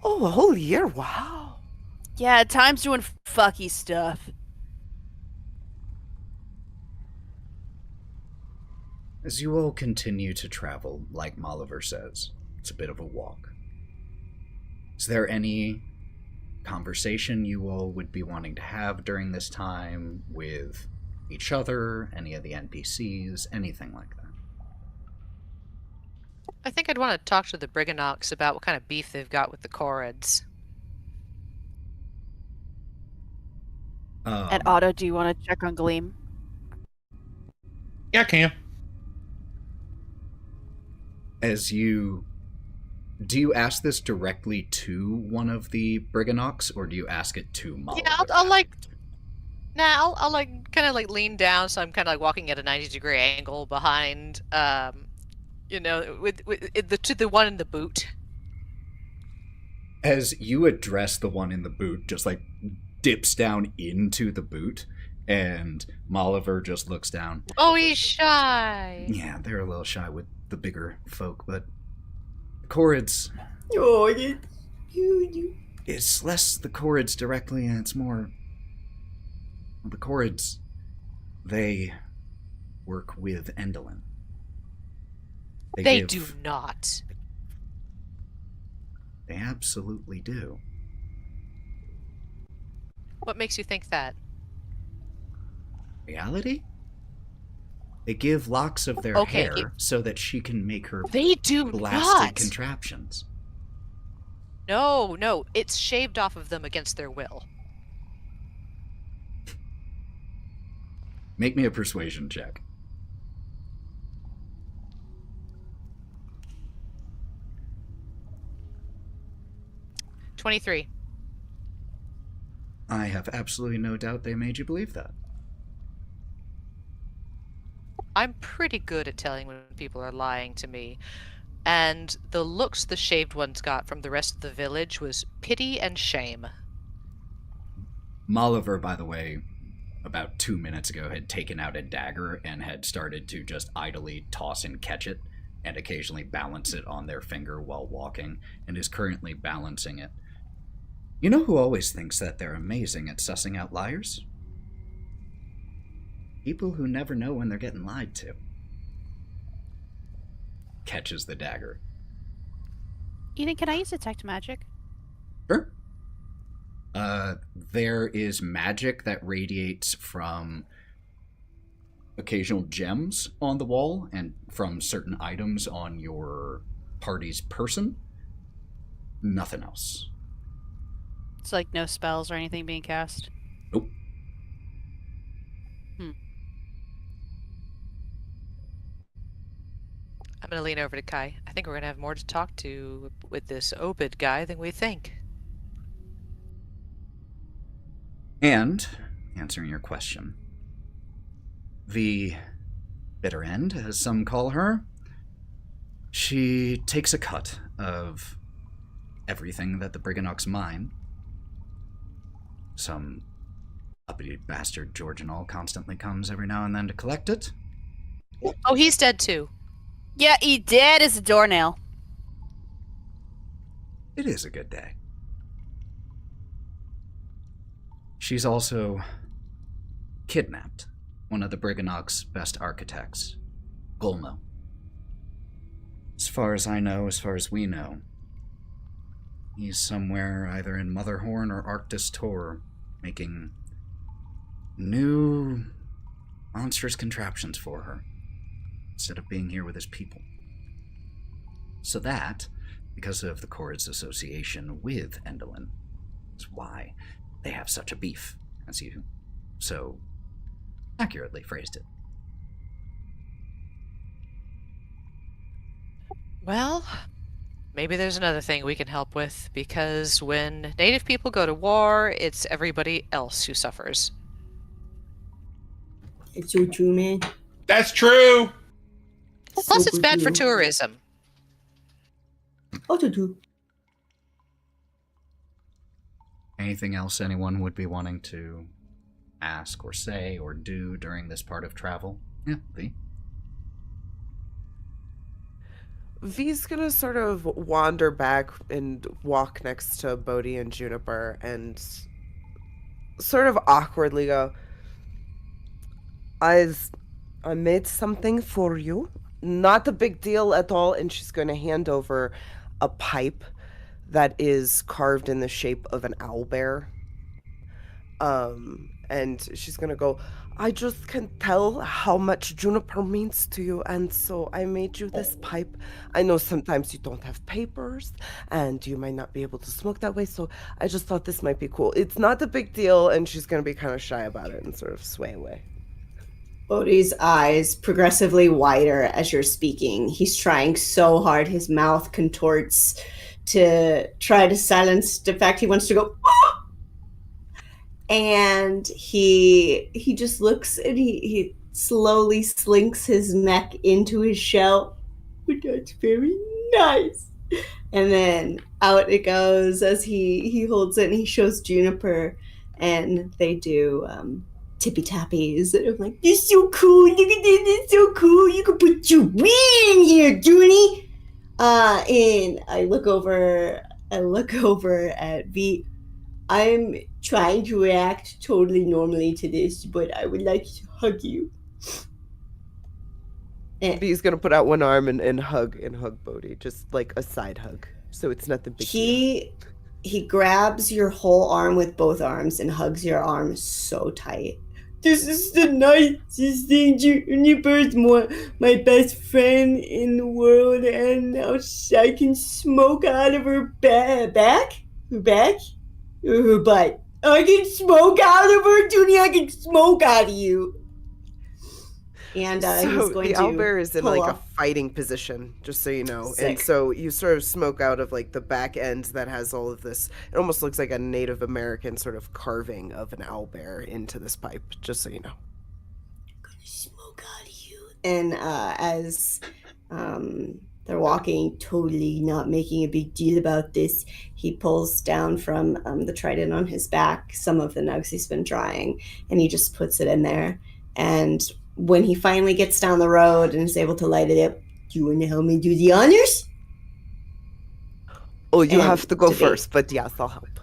Oh, a whole year! Wow.
Yeah, time's doing fucky stuff.
As you all continue to travel, like Molliver says, it's a bit of a walk. Is there any conversation you all would be wanting to have during this time with each other, any of the NPCs, anything like that?
I think I'd want to talk to the Brigannox about what kind of beef they've got with the Corrids.
And Otto, do you want to check on Gleam?
Yeah, I can.
Do you ask this directly to one of the Brigannox, or do you ask it to Molliver?
Yeah, I'll kind of lean down, so I'm kind of walking at a 90-degree angle behind, to the one in the boot.
As you address the one in the boot, just dips down into the boot, and Molliver just looks down.
Oh, he's shy.
Yeah, they're a little shy with the bigger folk, but Corrids,
Oh, you.
it's less the Corrids directly, and it's more the Corrids. They work with Endelin.
They do not.
They absolutely do.
What makes you think that?
Reality? They give locks of their
Okay,
hair so that she can make her
They do
blasted
not.
contraptions.
No, it's shaved off of them against their will.
Make me a persuasion check.
$23.
I have absolutely no doubt they made you believe that.
I'm pretty good at telling when people are lying to me. And the looks the shaved ones got from the rest of the village was pity and shame.
Molliver, by the way, about 2 minutes ago had taken out a dagger and had started to just idly toss and catch it and occasionally balance it on their finger while walking, and is currently balancing it. You know who always thinks that they're amazing at sussing out liars? People who never know when they're getting lied to. Catches the dagger.
Eden, can I use detect magic?
Sure. There is magic that radiates from occasional gems on the wall and from certain items on your party's person. Nothing else.
It's like no spells or anything being cast.
Nope.
I'm gonna lean over to Kai. I think we're gonna have more to talk to with this Obid guy than we think.
And, answering your question, the bitter end, as some call her, she takes a cut of everything that the Brigannox mine. Some uppity bastard Georgianal constantly comes every now and then to collect it.
Oh, he's dead too.
Yeah, he dead as a doornail.
It is a good day. She's also kidnapped one of the Briganock's best architects, Golmo. As far as I know, as far as we know, he's somewhere either in Motherhorn or Arctis Tor, making new monstrous contraptions for her, instead of being here with his people. So that, because of the Chord's association with Endelin, is why they have such a beef, as you so accurately phrased it.
Well, maybe there's another thing we can help with, because when native people go to war, it's everybody else who suffers.
It's so true, man.
That's true.
Plus, it's bad for tourism.
Also true.
Anything else anyone would be wanting to ask or say or do during this part of travel? Yeah, V.
V's gonna sort of wander back and walk next to Bodhi and Juniper and sort of awkwardly go, I made something for you. Not a big deal at all. And she's going to hand over a pipe that is carved in the shape of an owlbear. And she's going to go, I just can tell how much Juniper means to you, and so I made you this pipe. I know sometimes you don't have papers, and you might not be able to smoke that way, so I just thought this might be cool. It's not a big deal, and she's going to be kind of shy about it and sort of sway away.
Bodhi's eyes progressively wider as you're speaking. He's trying so hard. His mouth contorts to try to silence the fact he wants to go, "Ah!" And he just looks and he slowly slinks his neck into his shell. But that's very nice. And then out it goes as he holds it and he shows Juniper, and they do tippy tappies. And I'm like, this is so cool. Look at this. It's so cool. You can put your wing in here, Junie. And I look over at V. I'm trying to react totally normally to this, but I would like to hug you.
V's gonna put out one arm and hug Bodhi, just like a side hug, so it's not the big deal.
He grabs your whole arm with both arms and hugs your arm so tight. This is the nicest thing. Juniper's my best friend in the world, and now I can smoke out of her back. Her butt. I can smoke out of her, Junie. I can smoke out of you. And
so
he's going
the
to
owlbear is in like
off.
a fighting position, just so you know.
Sick.
And so you sort of smoke out of like the back end that has all of this. It almost looks like a Native American sort of carving of an owlbear into this pipe, just so you know.
I'm gonna smoke out of you. And as they're walking, totally not making a big deal about this, he pulls down from the trident on his back some of the nugs he's been drying, and he just puts it in there. And when he finally gets down the road and is able to light it up, do you want to help me do the honors?
Oh, you
And
have to go
debate.
first, but yes, I'll help.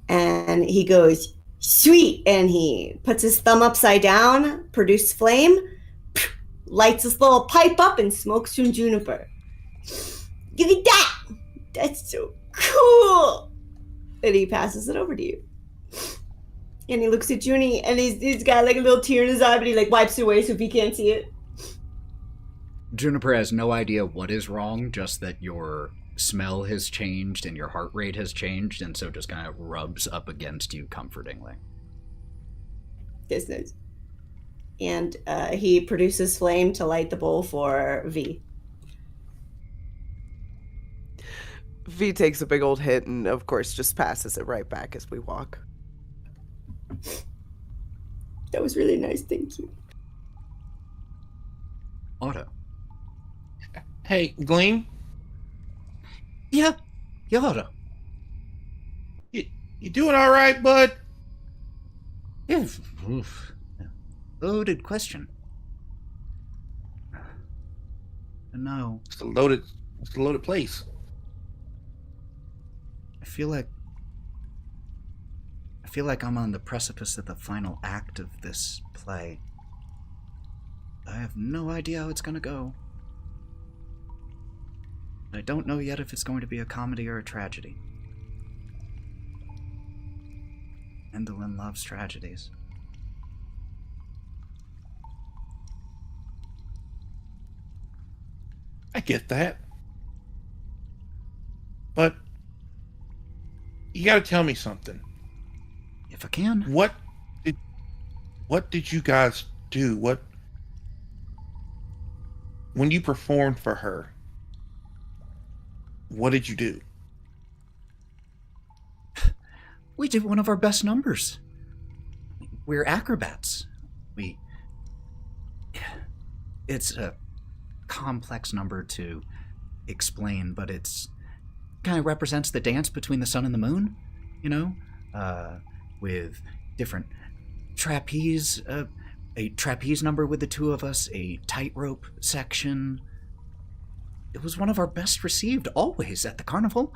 And he goes, sweet, and he puts his thumb upside down, produce flame, lights his little pipe up, and smokes some juniper. Give me that! That's so cool! And he passes it over to you. And he looks at Junie, and he's got like a little tear in his eye, but he like wipes it away so if he can't see it.
Juniper has no idea what is wrong, just that your smell has changed and your heart rate has changed, and so just kind of rubs up against you comfortingly.
That's nice. And he produces flame to light the bowl for V.
V takes a big old hit and, of course, just passes it right back as we walk.
That was really nice, thank you.
Otto.
Hey, Gleam,
Yeah, Otto.
you doing all right, bud?
Yeah, oof. Loaded question. No,
It's a loaded place.
I feel feel like I'm on the precipice of the final act of this play. I have no idea how it's going to go. I don't know yet if it's going to be a comedy or a tragedy. Endolin loves tragedies.
I get that. But you gotta tell me something.
If I can.
What did you guys do? When you performed for her, what did you do?
We did one of our best numbers. We're acrobats. It's a complex number to explain, but it's kind of represents the dance between the sun and the moon, you know, with different trapeze, a trapeze number with the two of us, a tightrope section. It was one of our best received always at the carnival.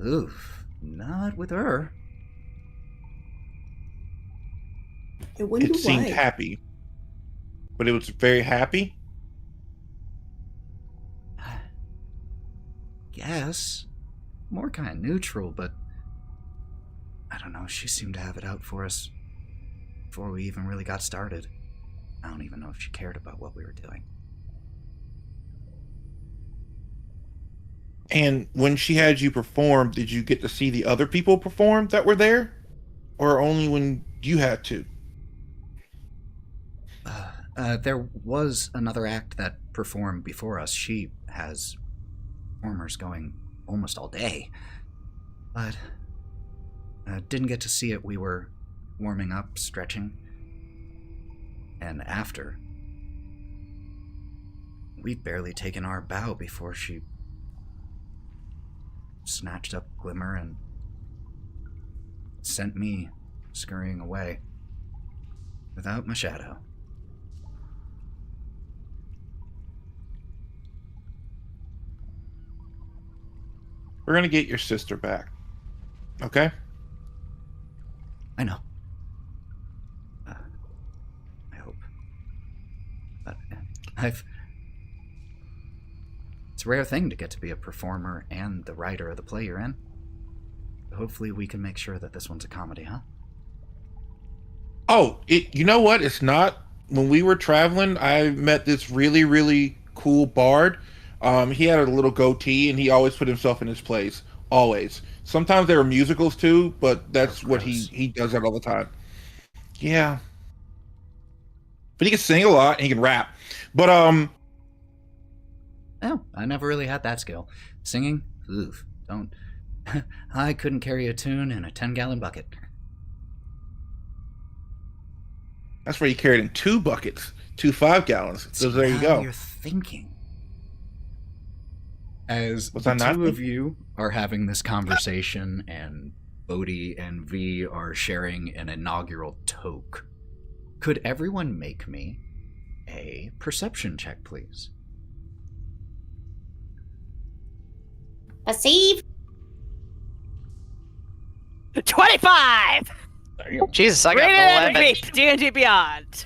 Oof, not with her.
I wonder
It seemed
why.
happy, but it was very happy.
Guess. More kind of neutral, but I don't know, she seemed to have it out for us before we even really got started. I don't even know if she cared about what we were doing.
And when she had you perform, did you get to see the other people perform that were there? Or only when you had to?
There was another act that performed before us. She has performers going almost all day. But didn't get to see it. We were warming up, stretching. And after, we'd barely taken our bow before she snatched up Glimmer and sent me scurrying away without my shadow.
We're gonna get your sister back. Okay?
I know. I hope. But it's a rare thing to get to be a performer and the writer of the play you're in. Hopefully we can make sure that this one's a comedy, huh?
Oh, you know what? It's not. When we were traveling, I met this really, really cool bard. He had a little goatee, and he always put himself in his place. Always. Sometimes there were musicals too, but that's what he does that all the time. Yeah. But he can sing a lot, and he can rap. But
Oh, I never really had that skill. Singing? Oof. Don't. I couldn't carry a tune in a 10-gallon bucket.
that's where he carried in 2 buckets, 2 5-gallons. So there you
Now
go.
You're thinking. As
Was
the
I not
two of
thinking?
you are having this conversation and Bodhi and V are sharing an inaugural toke, could everyone make me a perception check, please?
Perceive.
25!
Jesus, I got
Rated
an
M
11.
D&D Beyond.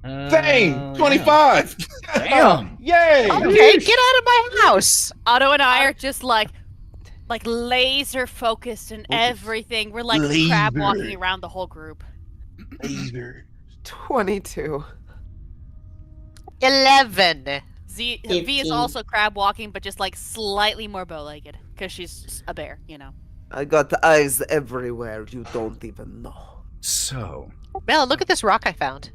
Dang! 25!
Damn!
Yay!
Okay, get out of my house.
Otto and I are just like laser focused and everything. We're like crab walking
Laser.
around the whole group.
Laser.
22.
11.
V is
15.
also crab walking, but just like slightly more bow-legged because she's just a bear, you know.
I got eyes everywhere you don't even know.
So,
Melon, look at this rock I found.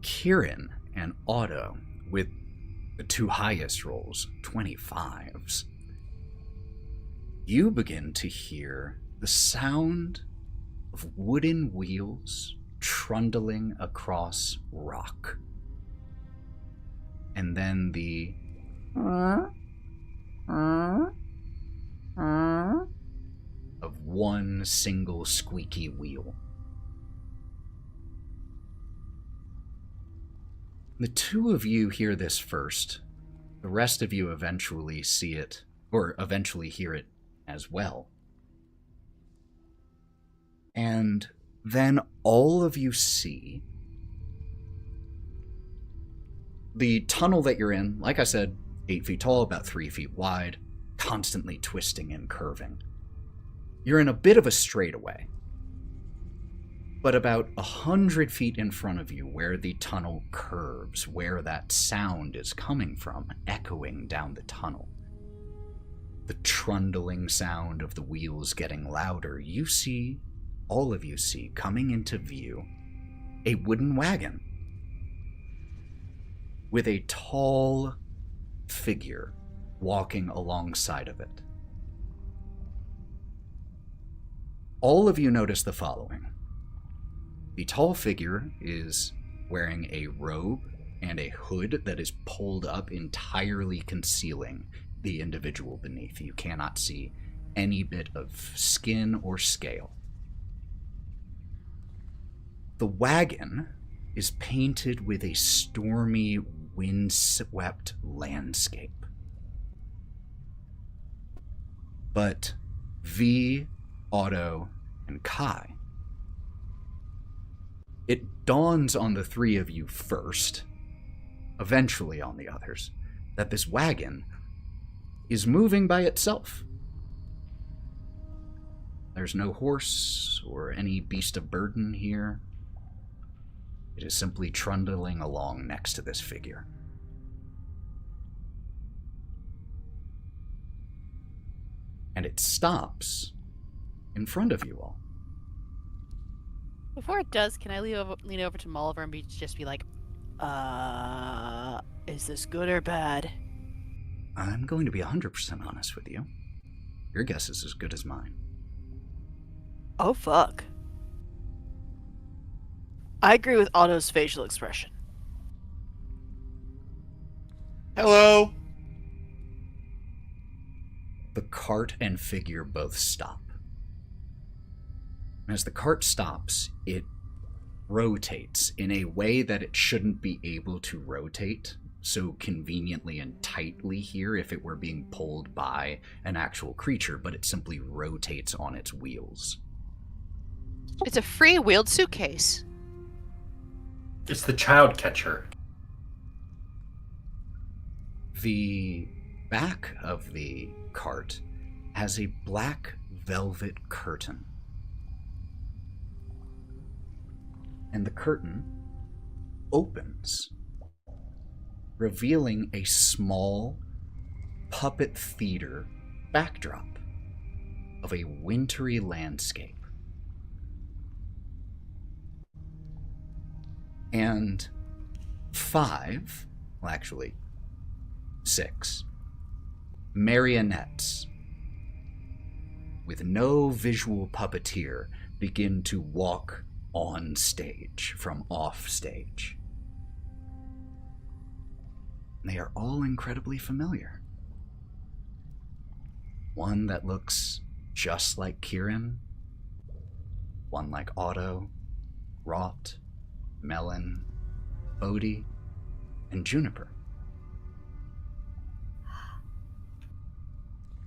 Kieren and Otto, with the 2 highest rolls, 25s, you begin to hear the sound of wooden wheels trundling across rock. And then the of one single squeaky wheel. The 2 of you hear this first. The rest of you eventually see it, or eventually hear it as well. And then all of you see the tunnel that you're in, like I said, 8 feet tall, about 3 feet wide, constantly twisting and curving. You're in a bit of a straightaway, but about 100 feet in front of you, where the tunnel curves, where that sound is coming from, echoing down the tunnel, the trundling sound of the wheels getting louder, you see, all of you see, coming into view, a wooden wagon with a tall figure walking alongside of it. All of you notice the following. The tall figure is wearing a robe and a hood that is pulled up, entirely concealing the individual beneath. You cannot see any bit of skin or scale. The wagon is painted with a stormy, windswept landscape. But V, Otto, and Kai, it dawns on the three of you first, eventually on the others, that this wagon is moving by itself. There's no horse or any beast of burden here. It is simply trundling along next to this figure. And it stops in front of you all.
Before it does, can I lean over to Molliver and just be like, is this good or bad?
I'm going to be 100% honest with you. Your guess is as good as mine.
Oh, fuck. I agree with Otto's facial expression.
Hello.
The cart and figure both stop. As the cart stops, it rotates in a way that it shouldn't be able to rotate so conveniently and tightly here if it were being pulled by an actual creature, but it simply rotates on its wheels.
It's a free-wheeled suitcase.
It's the child catcher.
The back of the cart has a black velvet curtain. And the curtain opens, revealing a small puppet theater backdrop of a wintry landscape. And 6 marionettes with no visual puppeteer begin to walk on stage from off stage. They are all incredibly familiar. One that looks just like Kieren, one like Otto, Wraught, Melon, Bodhi, and Juniper.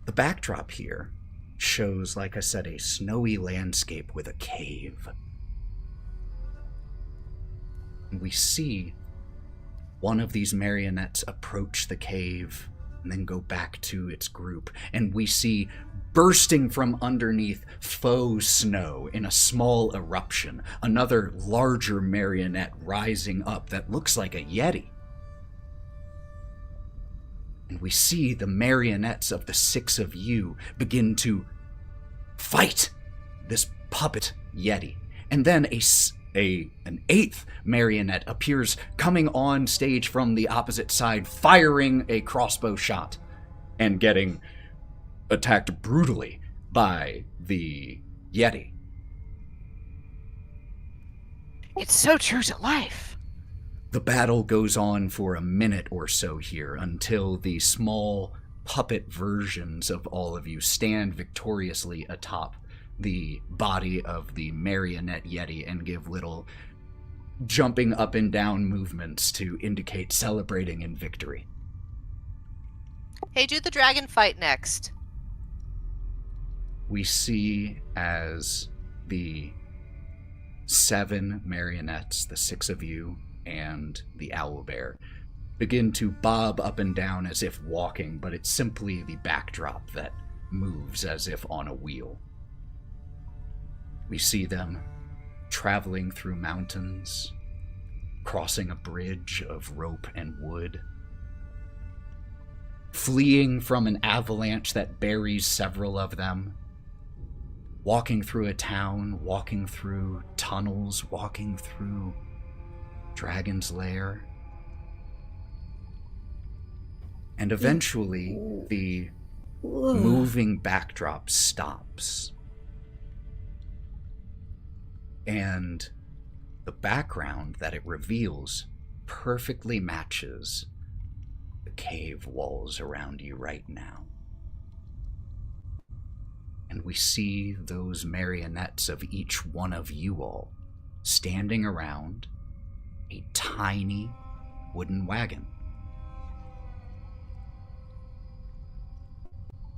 The backdrop here shows, like I said, a snowy landscape with a cave. And we see one of these marionettes approach the cave and then go back to its group, and we see bursting from underneath faux snow in a small eruption, another larger marionette rising up that looks like a yeti. And we see the marionettes of the 6 of you begin to fight this puppet yeti. And then an 8th marionette appears coming on stage from the opposite side, firing a crossbow shot and getting attacked brutally by the yeti.
It's so true to life.
The battle goes on for a minute or so here until the small puppet versions of all of you stand victoriously atop the body of the marionette yeti and give little jumping up and down movements to indicate celebrating in victory.
Hey, do the dragon fight next.
We see as the 7 marionettes, the 6 of you, and the owlbear begin to bob up and down as if walking, but it's simply the backdrop that moves as if on a wheel. We see them traveling through mountains, crossing a bridge of rope and wood, fleeing from an avalanche that buries several of them, walking through a town, walking through tunnels, walking through Dragon's Lair. And eventually, the moving backdrop stops. And the background that it reveals perfectly matches the cave walls around you right now. And we see those marionettes of each one of you all standing around a tiny wooden wagon.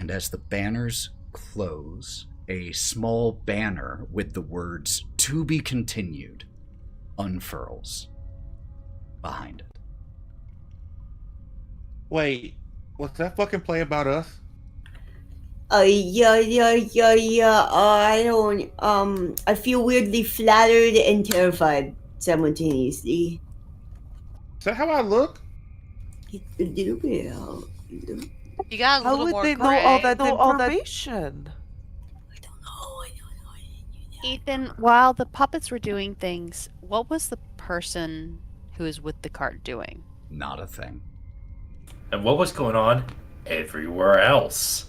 And as the banners close, a small banner with the words "To be continued" unfurls behind it.
Wait, was that fucking play about us?
Yeah. I don't. I feel weirdly flattered and terrified simultaneously.
Is that how I look?
A little bit.
You got a
How
little
would
more
they
gray.
know all that information?
I don't know.
Ethan, while the puppets were doing things, what was the person who was with the cart doing?
Not a thing.
And what was going on everywhere else?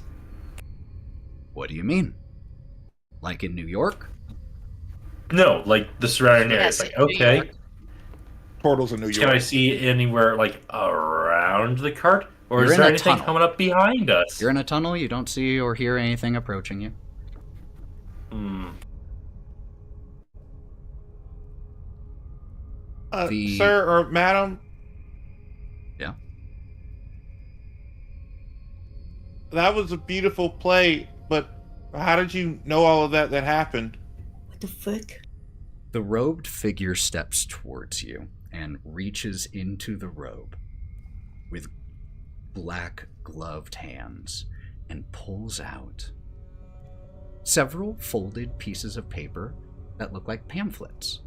What do you mean? Like in New York?
No, like the surrounding
Yes,
areas. Like,
New
okay,
York.
Portals in New
can I
York.
see anywhere like around the cart, or
You're
is
in
there
a
anything
tunnel.
coming up behind us?
You're in a tunnel, you don't see or hear anything approaching you.
Sir or madam?
Yeah.
That was a beautiful play, but how did you know all of that happened?
What the fuck?
The robed figure steps towards you and reaches into the robe with black gloved hands and pulls out several folded pieces of paper that look like pamphlets.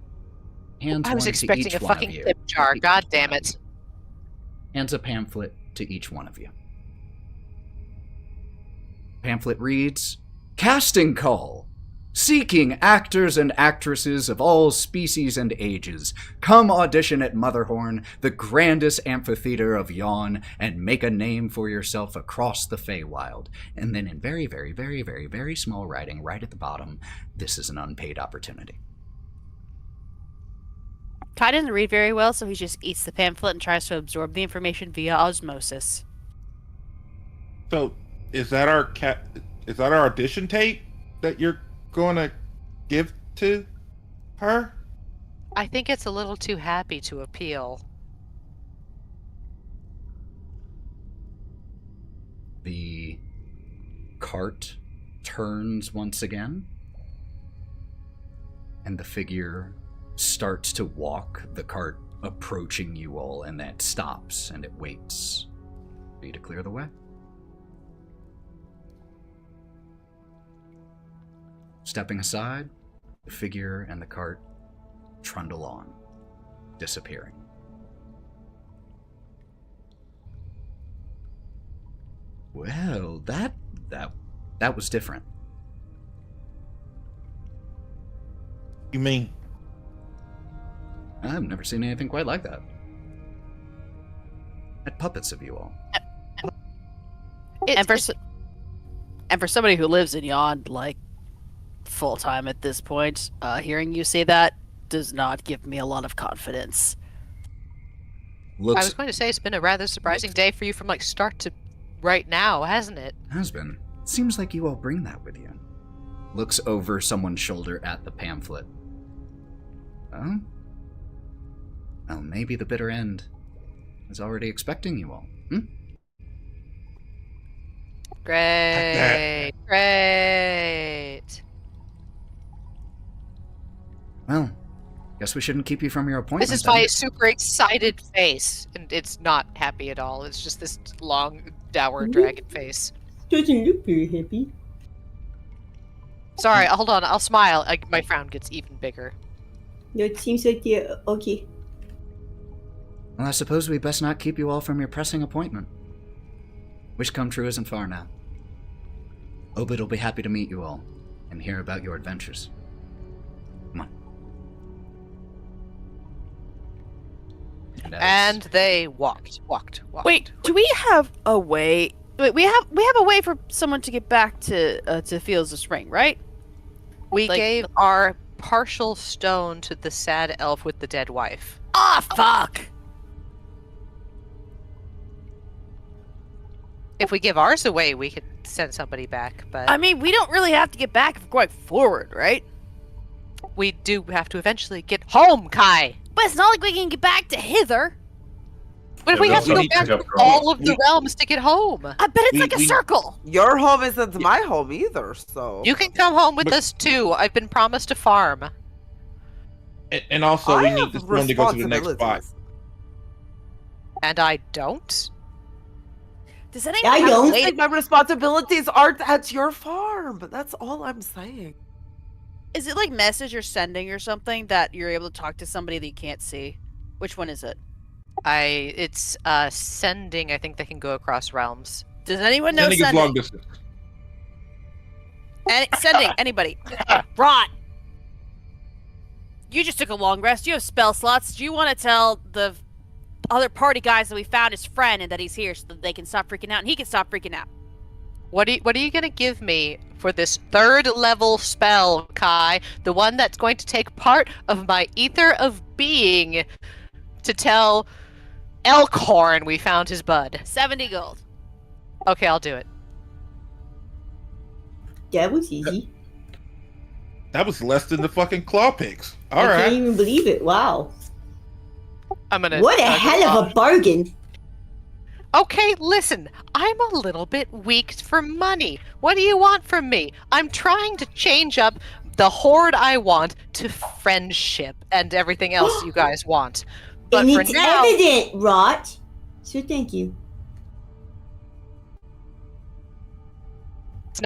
Hands
I was
one to
expecting
each
a
one of
fucking
you.
tip jar.
Each
God
one
damn
of
it.
you. Hands a pamphlet to each one of you. Pamphlet reads, "Casting call. Seeking actors and actresses of all species and ages. Come audition at Motherhorn, the grandest amphitheater of Yawn, and make a name for yourself across the Feywild." And then in very, very, very, very, very small writing right at the bottom, this is an unpaid opportunity.
Kai doesn't read very well, so he just eats the pamphlet and tries to absorb the information via osmosis.
So, is that our audition tape that you're going to give to her?
I think it's a little too happy to appeal.
The cart turns once again, and the figure starts to walk, the cart approaching you all, and then it stops and it waits for you to clear the way. Stepping aside, the figure and the cart trundle on, disappearing. Well, that was different.
You mean?
I've never seen anything quite like that. At puppets of you all.
And for somebody who lives in Yawn, like, full time at this point, hearing you say that does not give me a lot of confidence.
I was going to say it's been a rather surprising day for you from like start to right now, hasn't it?
Has been. Seems like you all bring that with you. Looks over someone's shoulder at the pamphlet. Oh? Well, maybe the bitter end is already expecting you all.
Great.
Well, guess we shouldn't keep you from your appointment.
This is
then.
my super excited face, and it's not happy at all. It's just this long, dour dragon face.
Doesn't look very happy.
Sorry, hold on. I'll smile. My frown gets even bigger.
No, it seems like they're okay.
Well, I suppose we best not keep you all from your pressing appointment. Wish come true isn't far now. Obid will be happy to meet you all and hear about your adventures. Come on.
And they walked.
Wait, do we have a way? Wait, we have a way for someone to get back to Fields of Spring, right?
We
Like-
gave our partial stone to the sad elf with the dead wife.
Ah, fuck!
If we give ours away, we could send somebody back, but
I mean, we don't really have to get back if we're going forward, right?
we do have to eventually get home, Kai.
But it's not like we can get back to hither.
But if
Yeah,
we
we
have to
also
go
need to
back
go
to
from-
all of the realms to get home.
I bet it's like a
we-
circle.
Your home isn't my home either, so.
You can come home with
But-
us too. I've been promised a farm.
And also,
I
we
have
need this room to go to the next spot.
responsibilities.
And I don't?
Does anyone
I
have a
don't
way
Like, my responsibilities aren't at your farm, but that's all I'm saying.
Is it like message you're sending or something that you're able to talk to somebody that you can't see? Which one is it?
It's sending, I think they can go across realms.
Does anyone know
Sending is long
sending?
distance.
Sending, anybody. Wraught! You just took a long rest. You have spell slots. Do you want to tell the other party guys that we found his friend and that he's here so that they can stop freaking out and he can stop freaking out?
What are you gonna give me for this 3rd level spell, Kai? The one that's going to take part of my ether of being to tell Elkhorn we found his bud.
70 gold.
Okay, I'll do it.
That was easy.
That was less than the fucking claw picks. All
I can't
right.
even believe it. Wow.
I'm gonna.
What a hell of a bargain.
Okay, listen. I'm a little bit weak for money. What do you want from me? I'm trying to change up the horde I want to friendship and everything else you guys want. But
And
for
it's
now,
evident, Wraught. So thank you.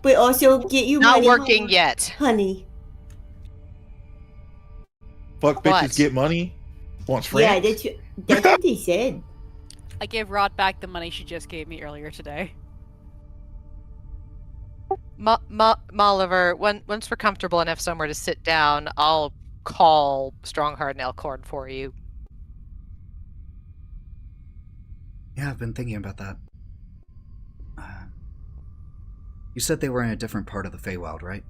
But also get you
not
money,
working yet.
honey.
Fuck bitches
What?
get money. Wants friends.
Yeah, that's what they said.
I gave Wraught back the money she just gave me earlier today.
Molliver, once we're comfortable enough somewhere to sit down, I'll call Strongheart and Elkhorn for you.
Yeah, I've been thinking about that. You said they were in a different part of the Feywild, right?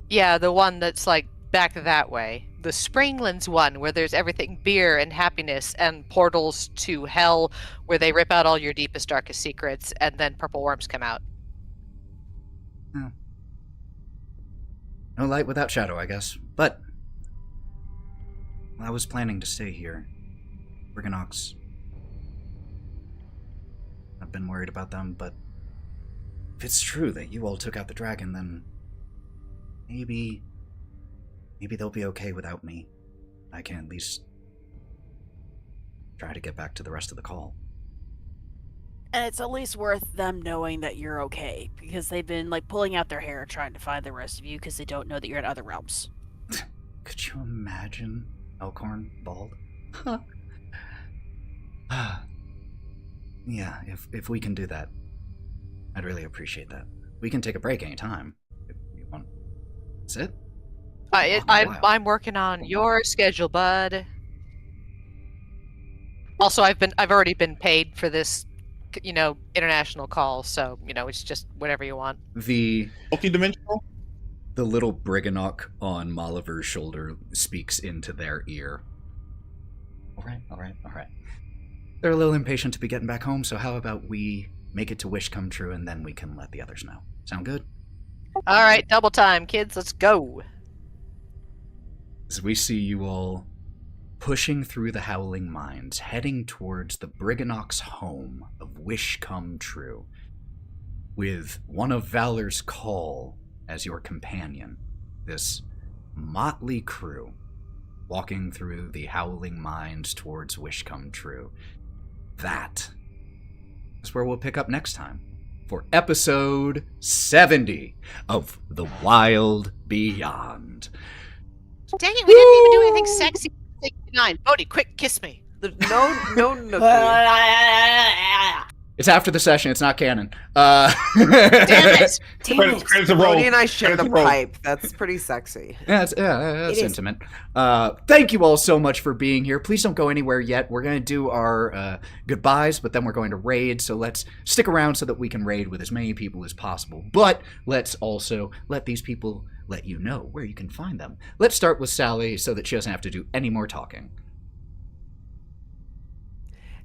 Yeah, the one that's like back that way. The Springlands one, where there's everything beer and happiness and portals to hell, where they rip out all your deepest, darkest secrets, and then purple worms come out.
Oh. No light without shadow, I guess. But I was planning to stay here. Briganox. I've been worried about them, but if it's true that you all took out the dragon, then maybe they'll be okay without me. I can at least try to get back to the rest of the call.
And it's at least worth them knowing that you're okay, because they've been like pulling out their hair trying to find the rest of you because they don't know that you're in other realms.
Could you imagine Elkhorn bald? Yeah, if we can do that, I'd really appreciate that. We can take a break anytime if you want. Sit.
I'm working on your schedule, bud. Also, I've already been paid for this, international call, so it's just whatever you want.
The
Multi-dimensional?
little Briganock on Molliver's shoulder speaks into their ear. All right. They're a little impatient to be getting back home, so how about we make it to Wish come true, and then we can let the others know. Sound good?
All right, double time, kids. Let's go.
As we see you all pushing through the Howling Mines, heading towards the Briganock's home of Wish come true, with one of Valor's Call as your companion, this motley crew walking through the howling mines towards wish come true. That is where we'll pick up next time for episode 70 of The Wylde Beyond.
Dang it, we didn't even do anything sexy. 69. Bodhi, quick, kiss me.
No.
It's after the session. It's not canon.
Damn it.
Credits a roll.
Bodhi and I share the
Credits a roll.
pipe. That's pretty sexy.
That's
It is.
intimate. Thank you all so much for being here. Please don't go anywhere yet. We're going to do our goodbyes, but then we're going to raid. So let's stick around so that we can raid with as many people as possible. But let's also let these people let you know where you can find them. Let's start with Sally so that she doesn't have to do any more talking.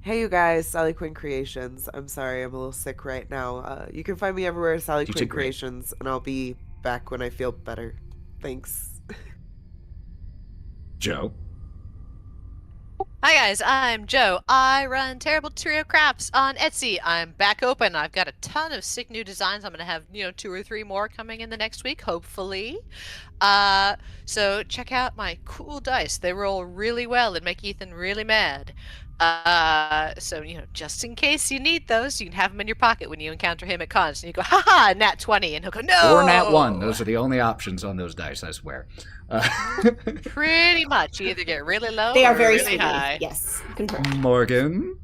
Hey, you guys, Sally Quinn Creations. I'm sorry, I'm a little sick right now. You can find me everywhere, Sally
You
Quinn
did great.
Creations, and I'll be back when I feel better. Thanks.
Joe.
Hi guys, I'm Joe. I run Terrible Trio Crafts on Etsy. I'm back open. I've got a ton of sick new designs. I'm gonna have 2 or 3 more coming in the next week, hopefully. So check out my cool dice. They roll really well and make Ethan really mad. So just in case you need those, you can have them in your pocket when you encounter him at cons, and you go, haha, nat 20, and he'll go, no.
Or nat 1. Those are the only options on those dice, I swear.
Pretty much. You either get really low
They are
or
very
really
sweet.
high.
Yes, confirmed.
Morgan.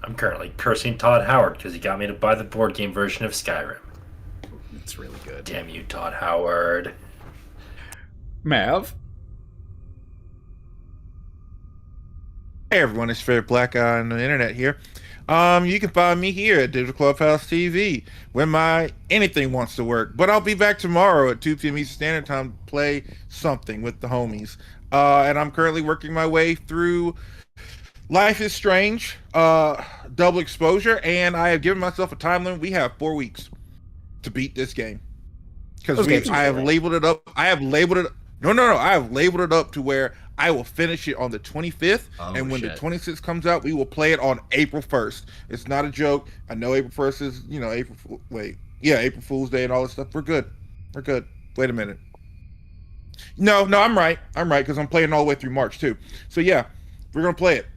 I'm currently cursing Todd Howard because he got me to buy the board game version of Skyrim.
It's really good.
Damn you, Todd Howard.
Mav.
Hey everyone, it's Fair Black Eye on the internet here. You can find me here at digitalclubhousetv when my anything wants to work. But I'll be back tomorrow at 2 p.m. Eastern Standard Time to play something with the homies. And I'm currently working my way through Life is Strange, Double Exposure, and I have given myself a time limit. We have 4 weeks to beat this game. Because I have labeled it up. I have labeled it. No. I have labeled it up to where I will finish it on the 25th, and when the 26th comes out, we will play it on April 1st. It's not a joke. I know April 1st is, April Fool's Day and all this stuff. We're good. Wait a minute. No, I'm right. Because I'm playing all the way through March, too. So, yeah, we're going to play it.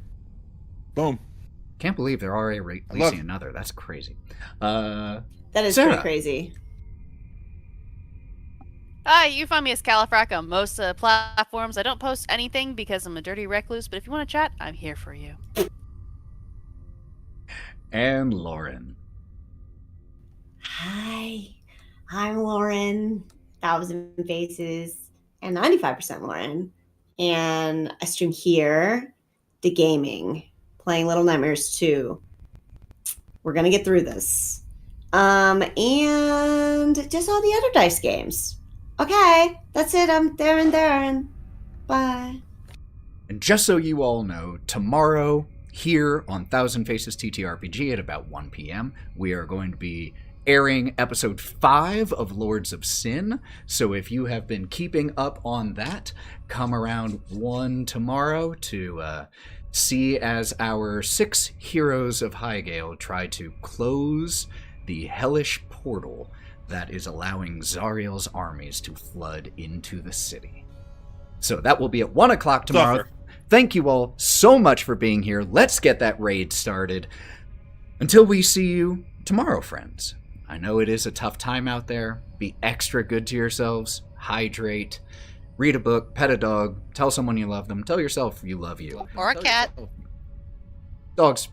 Boom.
Can't believe they're already releasing another. That's crazy.
That is
Sarah.
pretty crazy.
You find me as Califrac on most platforms. I don't post anything because I'm a dirty recluse, but if you want to chat, I'm here for you.
And Lauren.
Hi, I'm Lauren, 1,000 Faces, and 95% Lauren. And I stream here, the gaming, playing Little Nightmares 2. We're going to get through this. And just all the other dice games. Okay, that's it. I'm there and bye.
And just so you all know, tomorrow here on 1000 Faces TTRPG at about 1 p.m., we are going to be airing episode 5 of Lords of Sin. So if you have been keeping up on that, come around 1 tomorrow to see as our 6 heroes of Highgale try to close the hellish portal that is allowing Zariel's armies to flood into the city. So that will be at 1 o'clock tomorrow.
Suffer.
Thank you all so much for being here. Let's get that raid started. Until we see you tomorrow, friends. I know it is a tough time out there. Be extra good to yourselves. Hydrate. Read a book. Pet a dog. Tell someone you love them. Tell yourself you love you.
Or a cat.
Dogs.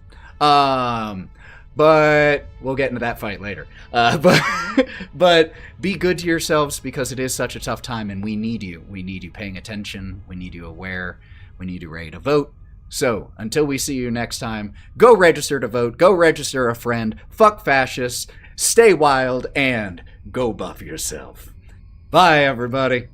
But we'll get into that fight later. But be good to yourselves because it is such a tough time and we need you. We need you paying attention. We need you aware. We need you ready to vote. So until we see you next time, go register to vote. Go register a friend. Fuck fascists. Stay wild and go buff yourself. Bye, everybody.